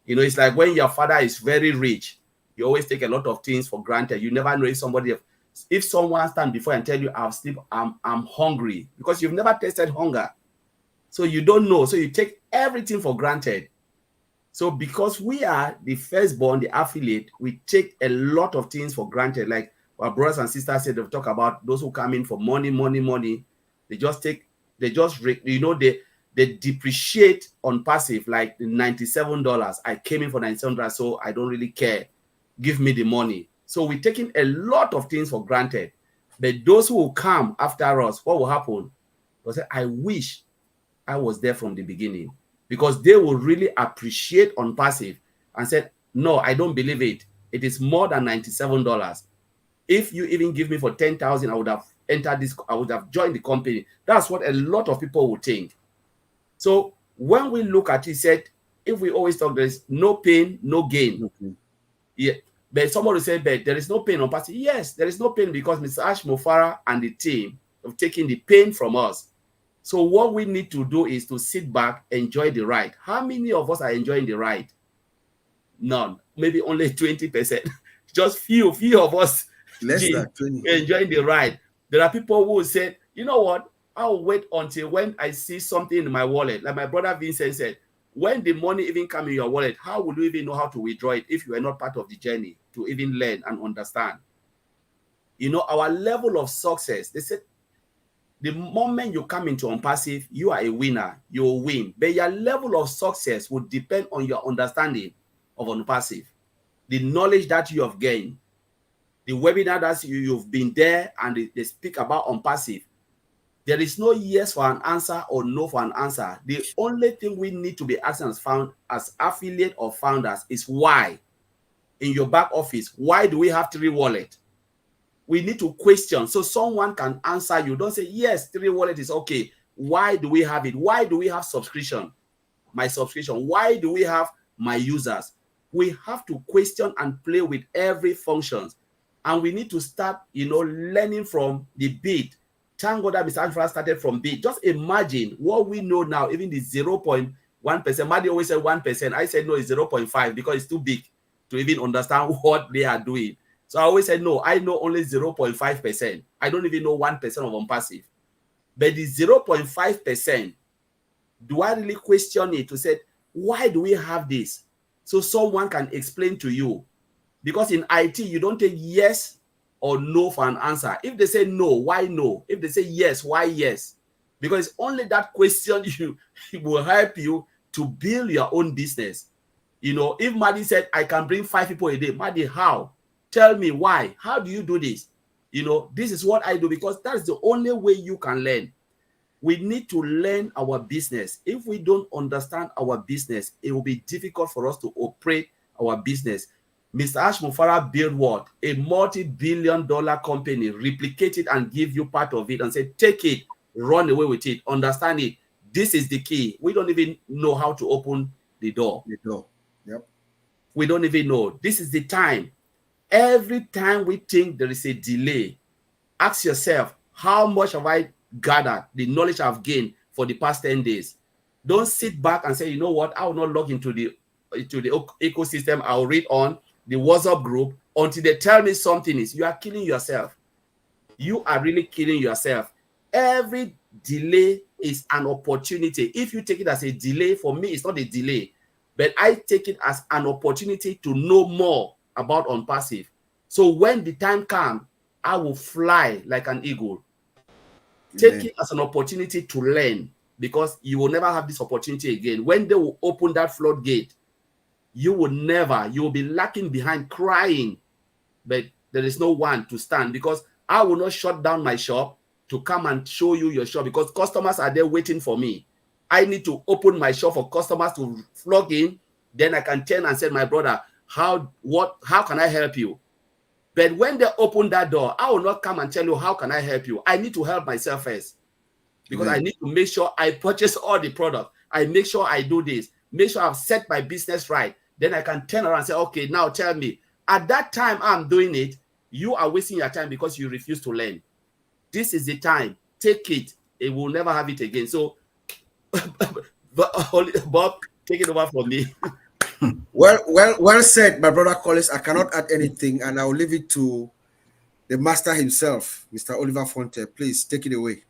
It's like when your father is very rich, you always take a lot of things for granted. You never know if someone stand before and tell you, I'm hungry, because you've never tasted hunger. So you don't know. So you take everything for granted. So because we are the firstborn, the affiliate, we take a lot of things for granted. Like our brothers and sisters said, they've talked about those who come in for money. They depreciate OnPassive, like the $97. I came in for $97, so I don't really care. Give me the money. So we're taking a lot of things for granted. But those who will come after us, what will happen? They'll say, I wish I was there from the beginning, because they will really appreciate OnPassive and said, no, I don't believe it. It is more than $97. If you even give me for 10,000, I would have entered this, I would have joined the company. That's what a lot of people would think. So when we look at it, said, if we always talk, there's no pain, no gain. Yeah. But somebody said, but there is no pain OnPassive. Yes, there is no pain, because Mr. Ash Mufara and the team have taken the pain from us. So what we need to do is to sit back, enjoy the ride. How many of us are enjoying the ride? None. Maybe only 20%. Just few of us enjoying the ride. There are people who say, you know what? I'll wait until when I see something in my wallet. Like my brother Vincent said, when the money even comes in your wallet, how will you even know how to withdraw it if you are not part of the journey to even learn and understand? Our level of success, they said, the moment you come into OnPassive, you are a winner. You will win. But your level of success will depend on your understanding of OnPassive, the knowledge that you have gained, the webinar that you've been there and they speak about OnPassive. There is no yes for an answer or no for an answer. The only thing we need to be asking as affiliate or founders is why. In your back office, why do we have 3 wallets? We need to question so someone can answer you. Don't say, yes, 3 wallet is okay. Why do we have it? Why do we have subscription? My subscription. Why do we have my users? We have to question and play with every function. And we need to start, learning from the bit. Thank God that Mr. Alfred started from bit. Just imagine what we know now, even the 0.1%. Madi always said 1%. I said, no, it's 0.5 because it's too big to even understand what they are doing. So I always said, no, I know only 0.5%. I don't even know 1% of OnPassive. But the 0.5%, do I really question it to say, why do we have this? so someone can explain to you. Because in IT, you don't take yes or no for an answer. If they say no, why no? If they say yes, why yes? Because only that question will help you to build your own business. You know, if Maddie said, I can bring 5 people a day, Maddie, how? Tell me why. How do you do this? You know, this is what I do, because that's the only way you can learn. We need to learn our business. If we don't understand our business, it will be difficult for us to operate our business. Mr. Ash Mufara built what? A multi-billion-dollar company, replicate it and give you part of it and say, take it, run away with it, understand it. This is the key. We don't even know how to open the door. The door. Yep. We don't even know. This is the time. Every time we think there is a delay, ask yourself, how much have I gathered, the knowledge I've gained for the past 10 days? Don't sit back and say, you know what, I will not log into the ecosystem. I'll read on the WhatsApp group until they tell me something is. You are killing yourself. You are really killing yourself. Every delay is an opportunity. If you take it as a delay, for me, it's not a delay, but I take it as an opportunity to know more about OnPassive. So when the time comes, I will fly like an eagle. Take it as an opportunity to learn, because you will never have this opportunity again. When they will open that floodgate, you will be lacking behind, crying, but there is no one to stand, because I will not shut down my shop to come and show you your shop, because customers are there waiting for me. I need to open my shop for customers to flock in. Then I can turn and say, my brother, how can I help you? But when they open that door, I will not come and tell you, how can I help you? I need to help myself first, because I need to make sure I purchase all the product. I make sure I do this, make sure I've set my business right. Then I can turn around and say, okay, now tell me. At that time I'm doing it, you are wasting your time because you refuse to learn. This is the time. Take it. It will never have it again. So, Bob, take it over from me. Well said, my brother Collins. I cannot add anything, and I will leave it to the master himself, Mr. Oliver Fonte. Please take it away.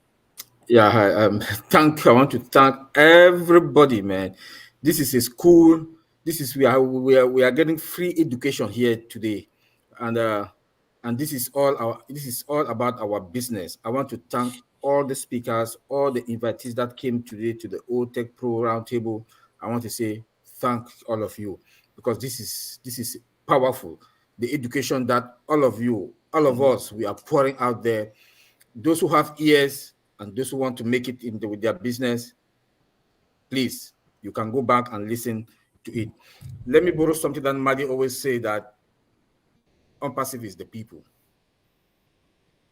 Yeah, I want to thank everybody, man. This is a school. This is we are getting free education here today, and this is all about our business. I want to thank all the speakers, all the invitees that came today to the OTECH Pro Roundtable. I want to say thank all of you, because this is powerful. The education that all of us, we are pouring out there. Those who have ears and those who want to make it with their business, please, you can go back and listen to it. Let me borrow something that Maddie always say, that OnPassive is the people.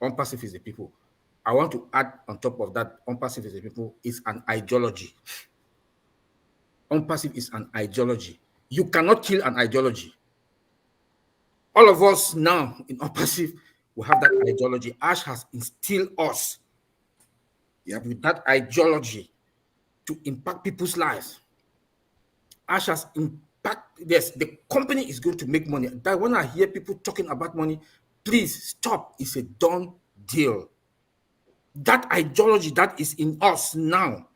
OnPassive is the people. I want to add on top of that, OnPassive is the people, is an ideology. OnPassive is an ideology. You cannot kill an ideology. All of us now in OnPassive, we have that ideology. Ash has instilled us with that ideology to impact people's lives. Ash has impact. Yes, the company is going to make money. That when I hear people talking about money, please stop. It's a done deal. That ideology that is in us now,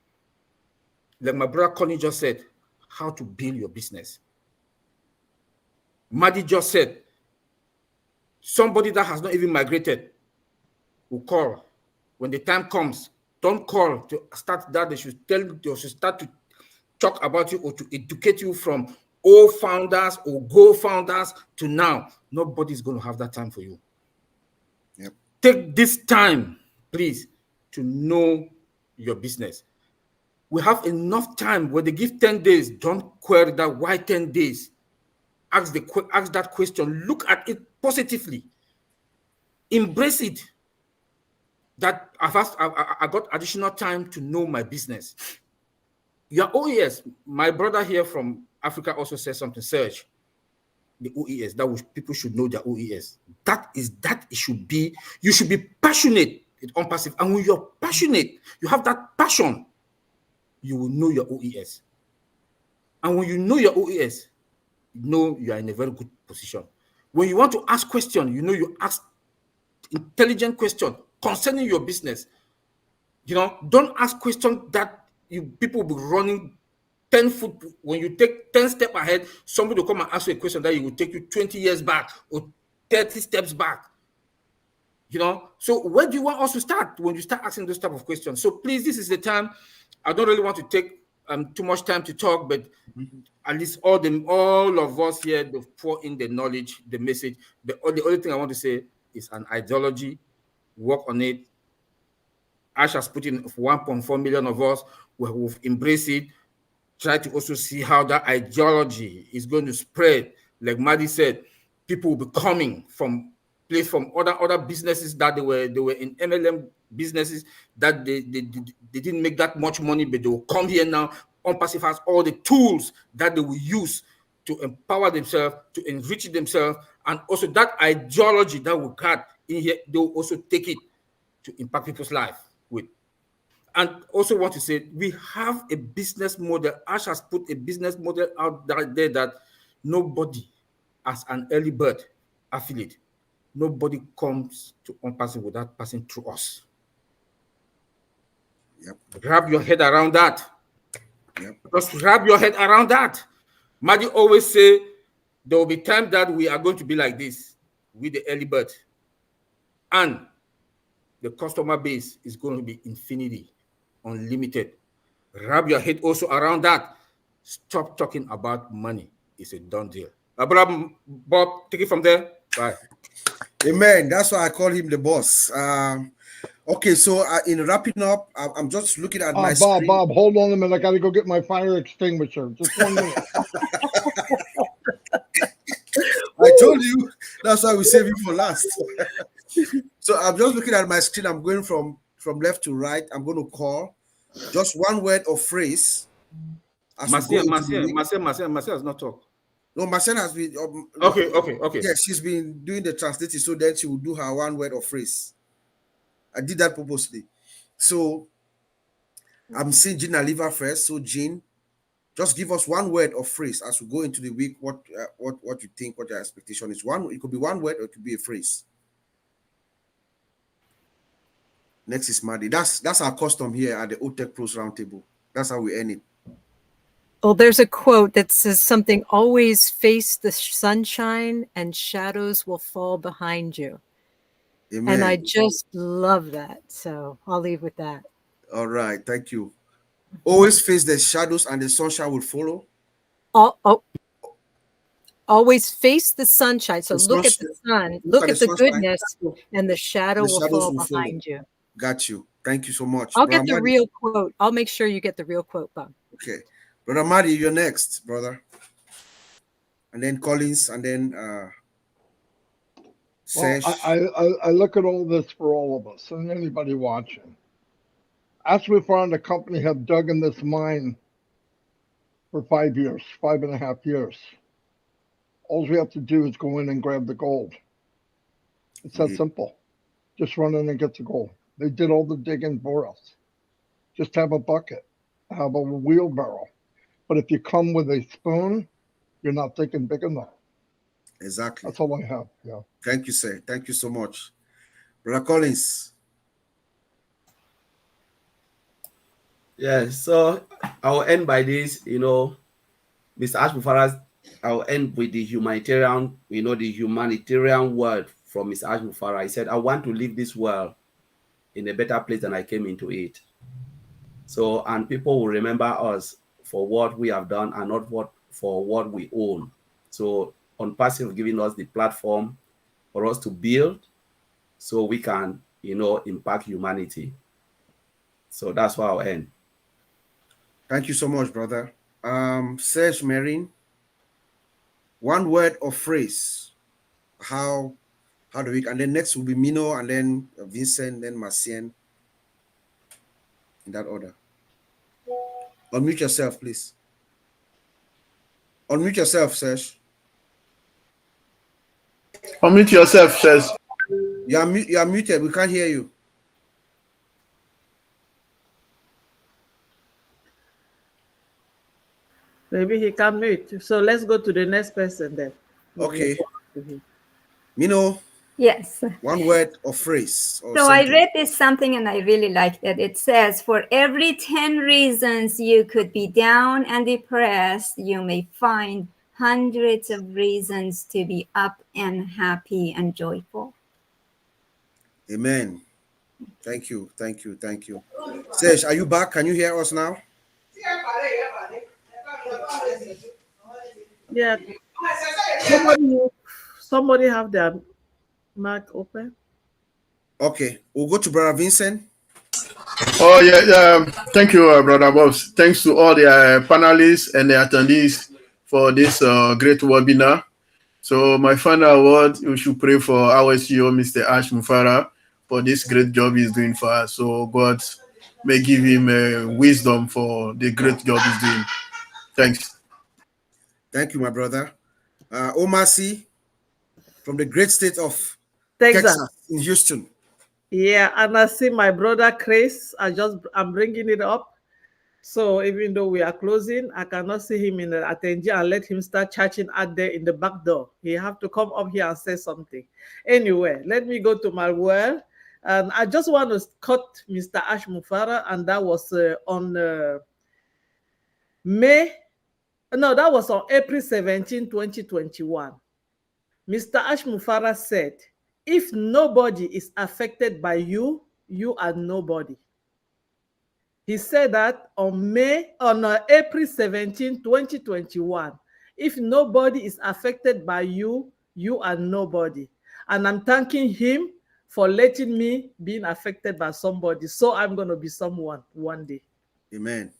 like my brother Connie just said, how to build your business. Maddie just said, somebody that has not even migrated will call. When the time comes, don't call to start that. They should start to talk about you or to educate you from old founders or go founders to now. Nobody's going to have that time for you. Yep. Take this time, please, to know your business. We have enough time. When they give 10 days, don't query that. Why 10 days? Ask that question. Look at it positively. Embrace it. That I got additional time to know my business. Your OES, my brother here from Africa also said something, Serge. The OES, people should know their OES. It should be, you should be passionate with OnPassive. And when you're passionate, you have that passion, you will know your OES. And when you know your OES, you know you are in a very good position. When you want to ask questions, you know you ask intelligent questions concerning your business. Don't ask questions that people will be running 10 foot, when you take 10 steps ahead, somebody will come and ask you a question that will take you 20 years back or 30 steps back. You know, so where do you want us to start when you start asking those type of questions? So please, this is the time. I don't really want to take too much time to talk, but at least all of us here, they pour in the knowledge, the message. The only thing I want to say is an ideology. Work on it. Ash has put in 1.4 million of us. We've embraced it. Try to also see how that ideology is going to spread. Like Maddie said, people will be coming from other businesses that they were in MLM businesses that they didn't make that much money, but they will come here now. OnPassive has all the tools that they will use to empower themselves, to enrich themselves, and also that ideology that we got in here, they will also take it to impact people's life with. And also want to say, we have a business model. Ash has put a business model out there that nobody, as an early bird affiliate, nobody comes to OnPassive without passing through us. Yep. Wrap your head around that. Yep. Just wrap your head around that. Maddie always say, there will be time that we are going to be like this with the early bird. And the customer base is going to be infinity, unlimited. Wrap your head also around that. Stop talking about money. It's a done deal. Brother Bob, take it from there. Bye. Amen. That's why I call him the boss. Okay, so in wrapping up, I'm just looking at my screen. Bob, hold on a minute. I got to go get my fire extinguisher. Just 1 minute. I told you, that's why we save you for last. So I'm just looking at my screen. I'm going from left to right. I'm going to call just one word or phrase. Marcia has not talked. No, Marcia has been. Okay. Yeah, she's been doing the translating, so then she will do her one word or phrase. I did that purposely. So I'm seeing Jean Aliva first. So Jean, just give us one word or phrase as we go into the week. What you think? What your expectation is? It could be one word or it could be a phrase. Next is Maddie. That's our custom here at the OTECH Pros Roundtable. That's how we earn it. Well, there's a quote that says something: always face the sunshine and shadows will fall behind you. Amen. And I just love that. So I'll leave with that. All right. Thank you. Always face the shadows and the sunshine will follow. Always face the sunshine. So look at the sun, look at the goodness, and the shadow will fall behind you. Got you. Thank you so much. I'll get the real quote. I'll make sure you get the real quote, Bob. Okay. Brother Marty, you're next, brother. And then Collins, and then Sesh. I look at all this for all of us and anybody watching. As we found, the company have dug in this mine for 5 years, 5.5 years. All we have to do is go in and grab the gold. It's that simple. Just run in and get the gold. They did all the digging for us. Just have a bucket, have a wheelbarrow. But if you come with a spoon, you're not thinking big enough. Exactly. That's all I have. Yeah. Thank you, sir. Thank you so much. Brother Collins. Yeah, so I'll end by this, Mr. Ashmufaras, I'll end with the humanitarian, the humanitarian word from Mr. Ashmufara. He said, I want to leave this world in a better place than I came into it. So, and people will remember us for what we have done and not for what we own. So, OnPassive giving us the platform for us to build so we can, impact humanity. So that's why I'll end. Thank you so much, brother. Serge Marine, one word or phrase. How do we, and then next will be Mino, and then Vincent, then Marcien. In that order. Unmute yourself, please. Unmute yourself, Serge. Unmute yourself, Serge. You are muted. We can't hear you. Maybe he can mute. So let's go to the next person then. Okay. Mino. Yes. One word or phrase or So I something. read this something and I really liked it. It says, for every 10 reasons you could be down and depressed, you may find hundreds of reasons to be up and happy and joyful. Amen. Thank you. Thank you. Thank you. Serge, are you back? Can you hear us now? Yeah. Somebody have their mic open. Okay, we'll go to Brother Vincent. Oh yeah. Thank you, Brother Bobs. Thanks to all the panelists and the attendees for this great webinar. So my final word, we should pray for our CEO, Mr. Ash Mufara, for this great job he's doing for us. So God may give him wisdom for the great job he's doing. Thanks. Thank you, my brother. Omar C. from the great state of Texas in Houston. Yeah, and I see my brother Chris. I'm bringing it up. So even though we are closing, I cannot see him in the attendee and let him start chatting out there in the back door. He have to come up here and say something. Anyway, let me go to my word. And I just want to cut Mr. Ash Mufara, and that was on that was on April 17, 2021. Mr. Ash Mufara said, if nobody is affected by you, you are nobody. He said that on April 17, 2021. If nobody is affected by you, you are nobody. And I'm thanking him for letting me being affected by somebody. So I'm going to be someone one day. Amen.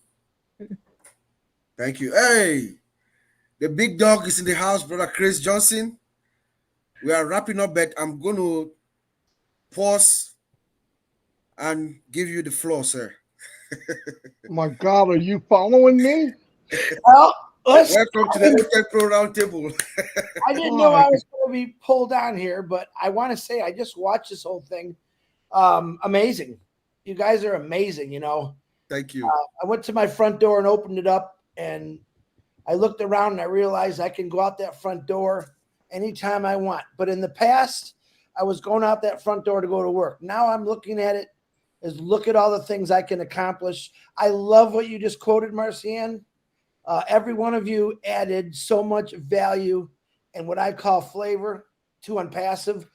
Thank you. Hey, the big dog is in the house, Brother Chris Johnson. We are wrapping up, but I'm going to pause and give you the floor, sir. My God, are you following me? Well, welcome to the OTECH Pro Roundtable. I didn't know I was going to be pulled on here, but I want to say I just watched this whole thing. Amazing. You guys are amazing, you know. Thank you. I went to my front door and opened it up, and I looked around and I realized I can go out that front door anytime I want. But in the past, I was going out that front door to go to work. Now I'm looking at it as look at all the things I can accomplish. I love what you just quoted, Marcian. Every one of you added so much value and what I call flavor to Unpassive.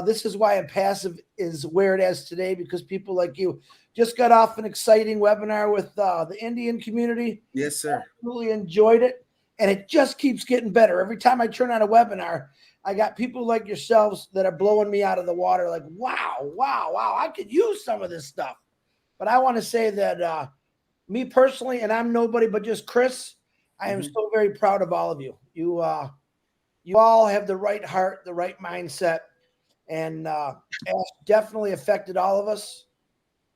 This is why Unpassive is where it is today, because people like you just got off an exciting webinar with the Indian community. Yes, sir. Really enjoyed it. And it just keeps getting better. Every time I turn on a webinar, I got people like yourselves that are blowing me out of the water. Like, wow, I could use some of this stuff. But I want to say that me personally, and I'm nobody but just Chris, I am so very proud of all of you. You all have the right heart, the right mindset, and it's definitely affected all of us.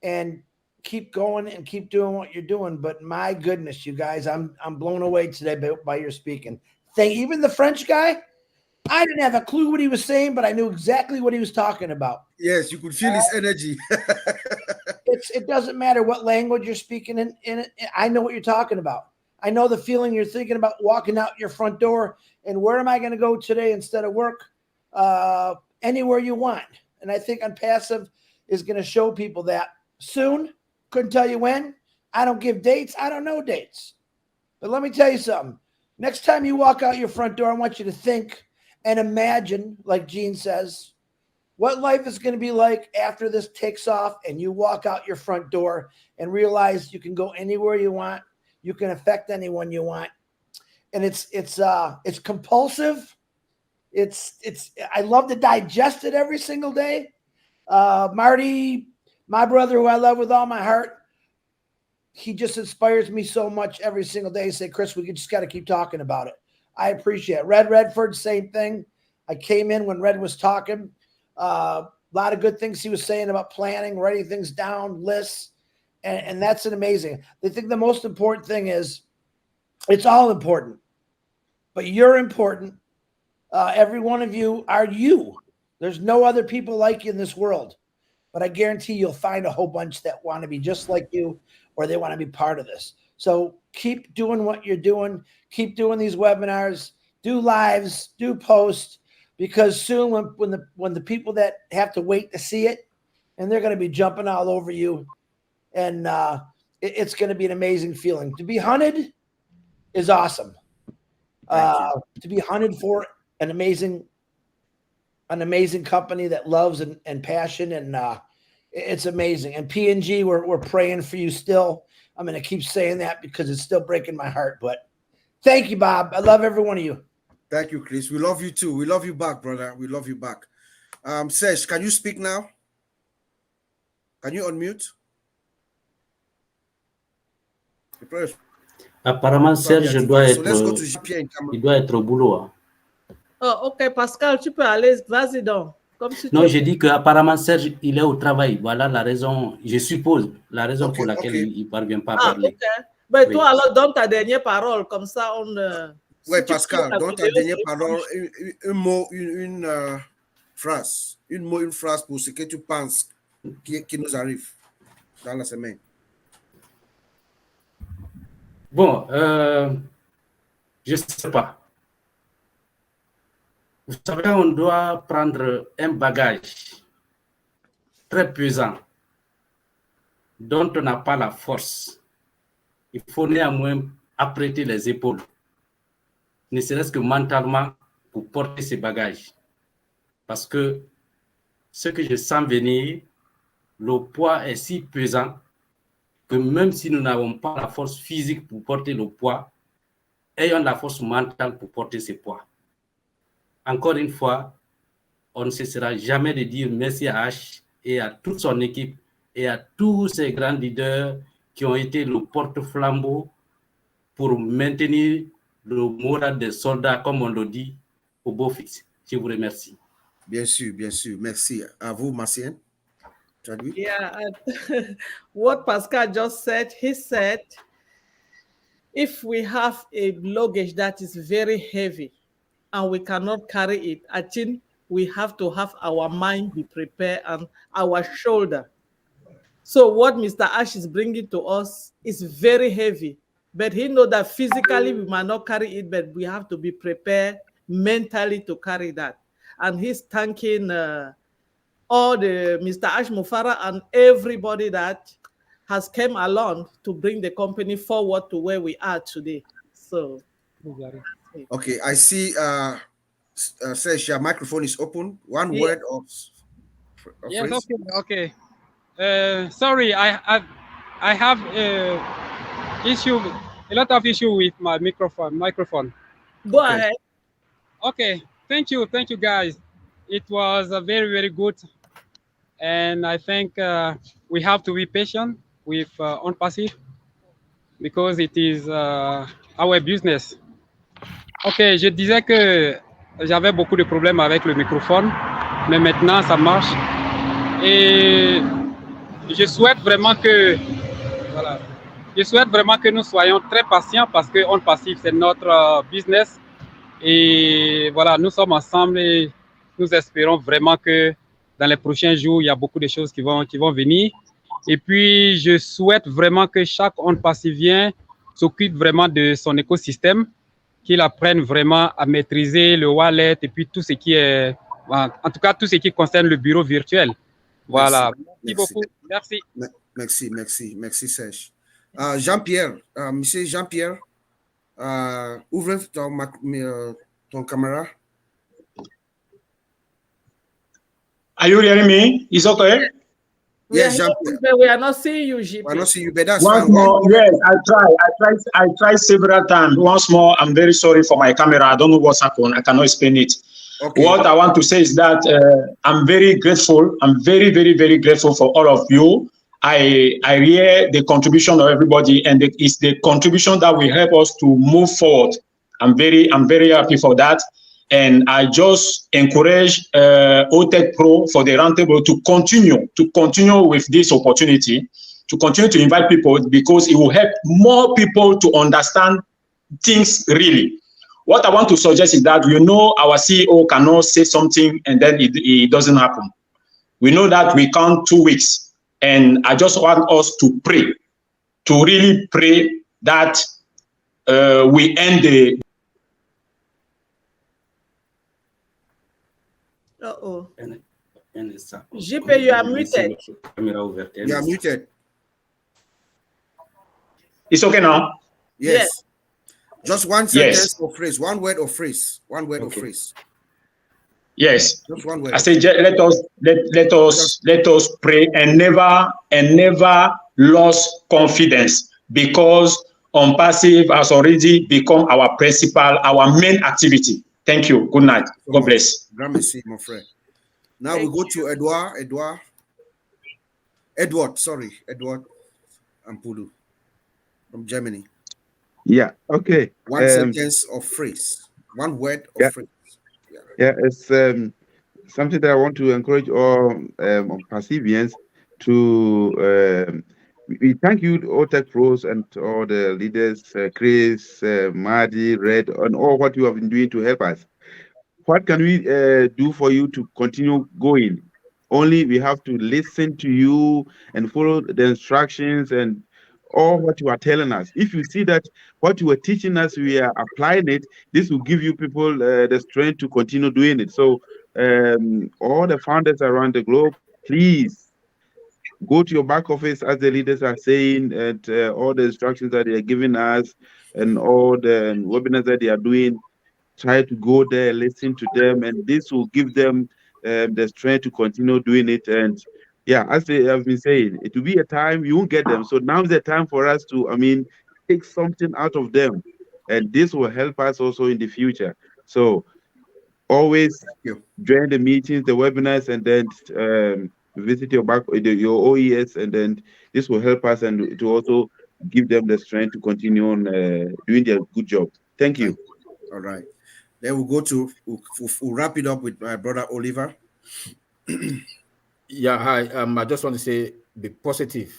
And keep going and keep doing what you're doing. But my goodness, you guys, I'm blown away today by your speaking. Even the French guy, I didn't have a clue what he was saying, but I knew exactly what he was talking about. Yes, you could feel his energy. It doesn't matter what language you're speaking in it. I know what you're talking about. I know the feeling you're thinking about walking out your front door and where am I going to go today instead of work? Anywhere you want. And I think Unpassive is going to show people that soon. Couldn't tell you when. I don't give dates. I don't know dates. But let me tell you something. Next time you walk out your front door, I want you to think and imagine, like Gene says, what life is going to be like after this takes off and you walk out your front door and realize you can go anywhere you want. You can affect anyone you want. And it's compulsive. I love to digest it every single day. Marty, my brother, who I love with all my heart, he just inspires me so much every single day. He said, Chris, we just got to keep talking about it. I appreciate it. Redford, same thing. I came in when Red was talking. A lot of good things he was saying about planning, writing things down, lists, and that's an amazing. They think the most important thing is it's all important, but you're important. Every one of you are you. There's no other people like you in this world. But I guarantee you'll find a whole bunch that want to be just like you or they want to be part of this. So keep doing what you're doing. Keep doing these webinars. Do lives. Do posts. because soon when the people that have to wait to see it, and they're going to be jumping all over you, and it's going to be an amazing feeling. To be hunted is awesome. To be hunted for an amazing company that loves and passion, and it's amazing. And P&G, we're praying for you still. I'm going to keep saying that because it's still breaking my heart. But thank you, Bob. I love every one of you. Thank you, Chris. We love you too. We love you back, brother. We love you back. Serge, can you speak now? Can you unmute? Apparemment, Serge doit être, il doit être au boulot. Hein. Oh, ok, Pascal, tu peux aller, vas-y donc. Comme si non, j'ai dit qu'apparemment, Serge, il est au travail. Voilà la raison, je suppose, la raison pour laquelle il ne parvient pas à parler. Ok. Mais toi, alors, donne ta dernière parole, comme ça, on... Oui, Pascal, donne ta dernière parole, un mot, une phrase. Une phrase pour ce que tu penses qui nous arrive dans la semaine. Bon, je ne sais pas. Vous savez, on doit prendre un bagage très pesant dont on n'a pas la force. Il faut néanmoins apprêter les épaules, ne serait-ce que mentalement, pour porter ces bagages. Parce que ce que je sens venir, le poids est si pesant que même si nous n'avons pas la force physique pour porter le poids, ayons la force mentale pour porter ce poids. Encore une fois, on ne cessera jamais de dire merci à H et à toute son équipe et à tous ces grands leaders qui ont été le porte-flambeau pour maintenir le moral des soldats, comme on le dit, au beau fixe. Je vous remercie. Bien sûr, bien sûr. Merci. À vous, Marcien. Yeah, what Pascal just said, he said, if we have a luggage that is very heavy and we cannot carry it, I think we have to have our mind be prepared and our shoulder. So what Mr. Ash is bringing to us is very heavy, but he knows that physically we might not carry it, but we have to be prepared mentally to carry that. And he's thanking all the Mr. Ash Mufara and everybody that has come along to bring the company forward to where we are today. So, okay, I see. Says your microphone is open. One word of yes, phrase. okay. Sorry, I have issue, a lot of issue with my microphone. Go ahead. Okay, thank you guys. It was very, very good. And I think we have to be patient with On Passive because it is our business. Ok, je disais que j'avais beaucoup de problèmes avec le microphone, mais maintenant ça marche. Et je souhaite vraiment que, voilà, nous soyons très patients parce que On Passive c'est notre business. Et voilà, nous sommes ensemble et nous espérons vraiment que dans les prochains jours, il y a beaucoup de choses qui vont venir. Et puis, je souhaite vraiment que chaque On Passivien s'occupe vraiment de son écosystème, qu'il apprenne vraiment à maîtriser le wallet et puis tout ce qui est, en tout cas, tout ce qui concerne le bureau virtuel. Voilà. Merci beaucoup. Merci. Merci, Serge. Jean-Pierre, monsieur Jean-Pierre, ouvre ton caméra. Are you hearing me? It's okay? Yes, we are not seeing you, JP. We are not seeing you, but that's once fine. more, yes, I tried several times. Once more, I'm very sorry for my camera. I don't know what's happened. I cannot explain it. Okay. What I want to say is that I'm very grateful. I'm very, very, very grateful for all of you. I hear the contribution of everybody, and it's the contribution that will help us to move forward. I'm very happy for that. And I just encourage OTECH Pro for the Roundtable to continue with this opportunity, to continue to invite people, because it will help more people to understand things really. What I want to suggest is that, our CEO cannot say something and then it doesn't happen. We know that we count 2 weeks, and I just want us to pray, to really pray that we end Uh-oh. NSA. JP, you are muted. You are muted. It's okay now? Yes. Just one Yes. sentence or phrase, one word or phrase, one word or phrase. Yes. Just one word. I say, let us pray and never lose confidence, because passive has already become our principal, our main activity. Thank you. Good night. God bless. Grand merci, mon frère. Now we go to Edward Ampulu from Germany. Yeah. Okay. One sentence or phrase, one word or phrase. Yeah, it's something that I want to encourage all Pacifians to. We thank you, OTECH pros and all the leaders, Chris, Marty, Red, and all what you have been doing to help us. What can we do for you to continue going? Only we have to listen to you and follow the instructions and all what you are telling us. If you see that what you are teaching us, we are applying it, this will give you people the strength to continue doing it. So all the founders around the globe, please go to your back office, as the leaders are saying, and all the instructions that they are giving us and all the webinars that they are doing. Try to go there, listen to them, and this will give them the strength to continue doing it. And yeah, as they have been saying, it will be a time you won't get them. So now is the time for us to, take something out of them, and this will help us also in the future. So always join the meetings, the webinars, and then visit your your OES, and then this will help us and to also give them the strength to continue on doing their good job. Thank you. All right. Then we'll wrap it up with my brother Oliver. Yeah, hi. I just want to say, be positive.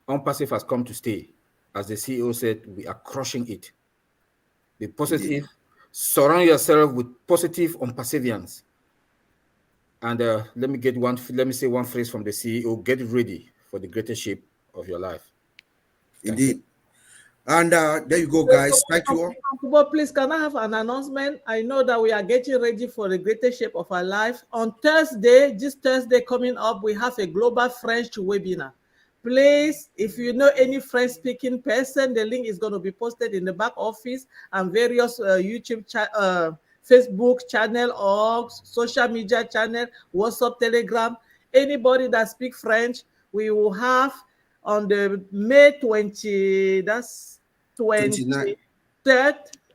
Unpassive has come to stay. As the CEO said, we are crushing it. Be positive. Indeed. Surround yourself with positive unpassivians. And let me say one phrase from the CEO: get ready for the greatest shape of your life. Indeed. And there you go, guys. Thank you all. Please, can I have an announcement? I know that we are getting ready for the greatest shape of our life. On Thursday, this Thursday coming up, we have a global French webinar. Please, if you know any French-speaking person, the link is going to be posted in the back office and various YouTube Facebook channel or social media channel, WhatsApp, Telegram. Anybody that speaks French, we will have on the May 20, that's 23rd,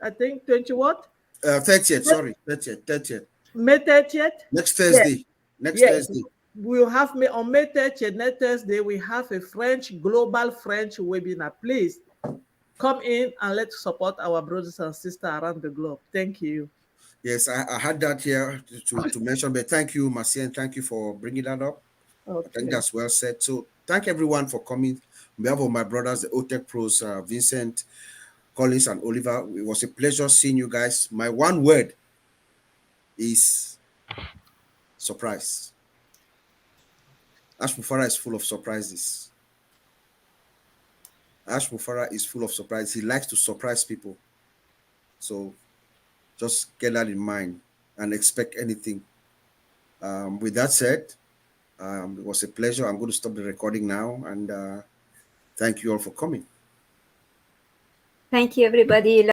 I think, 20 what? 30th, sorry, 30th. May 30th? Next Thursday. Yes. Thursday. We'll have on May 30th, next Thursday, we have a global French webinar. Please come in and let's support our brothers and sisters around the globe. Thank you. Yes, I had that here to mention, but thank you, Marcia, and thank you for bringing that up. Okay. I think that's well said. So thank everyone for coming. On behalf of my brothers, the OTECH pros, Vincent, Collins, and Oliver, it was a pleasure seeing you guys. My one word is surprise. Ash Mufara is full of surprises. Ash Mufara is full of surprises. He likes to surprise people. So just get that in mind and expect anything. With that said, it was a pleasure. I'm going to stop the recording now, and thank you all for coming. Thank you, everybody.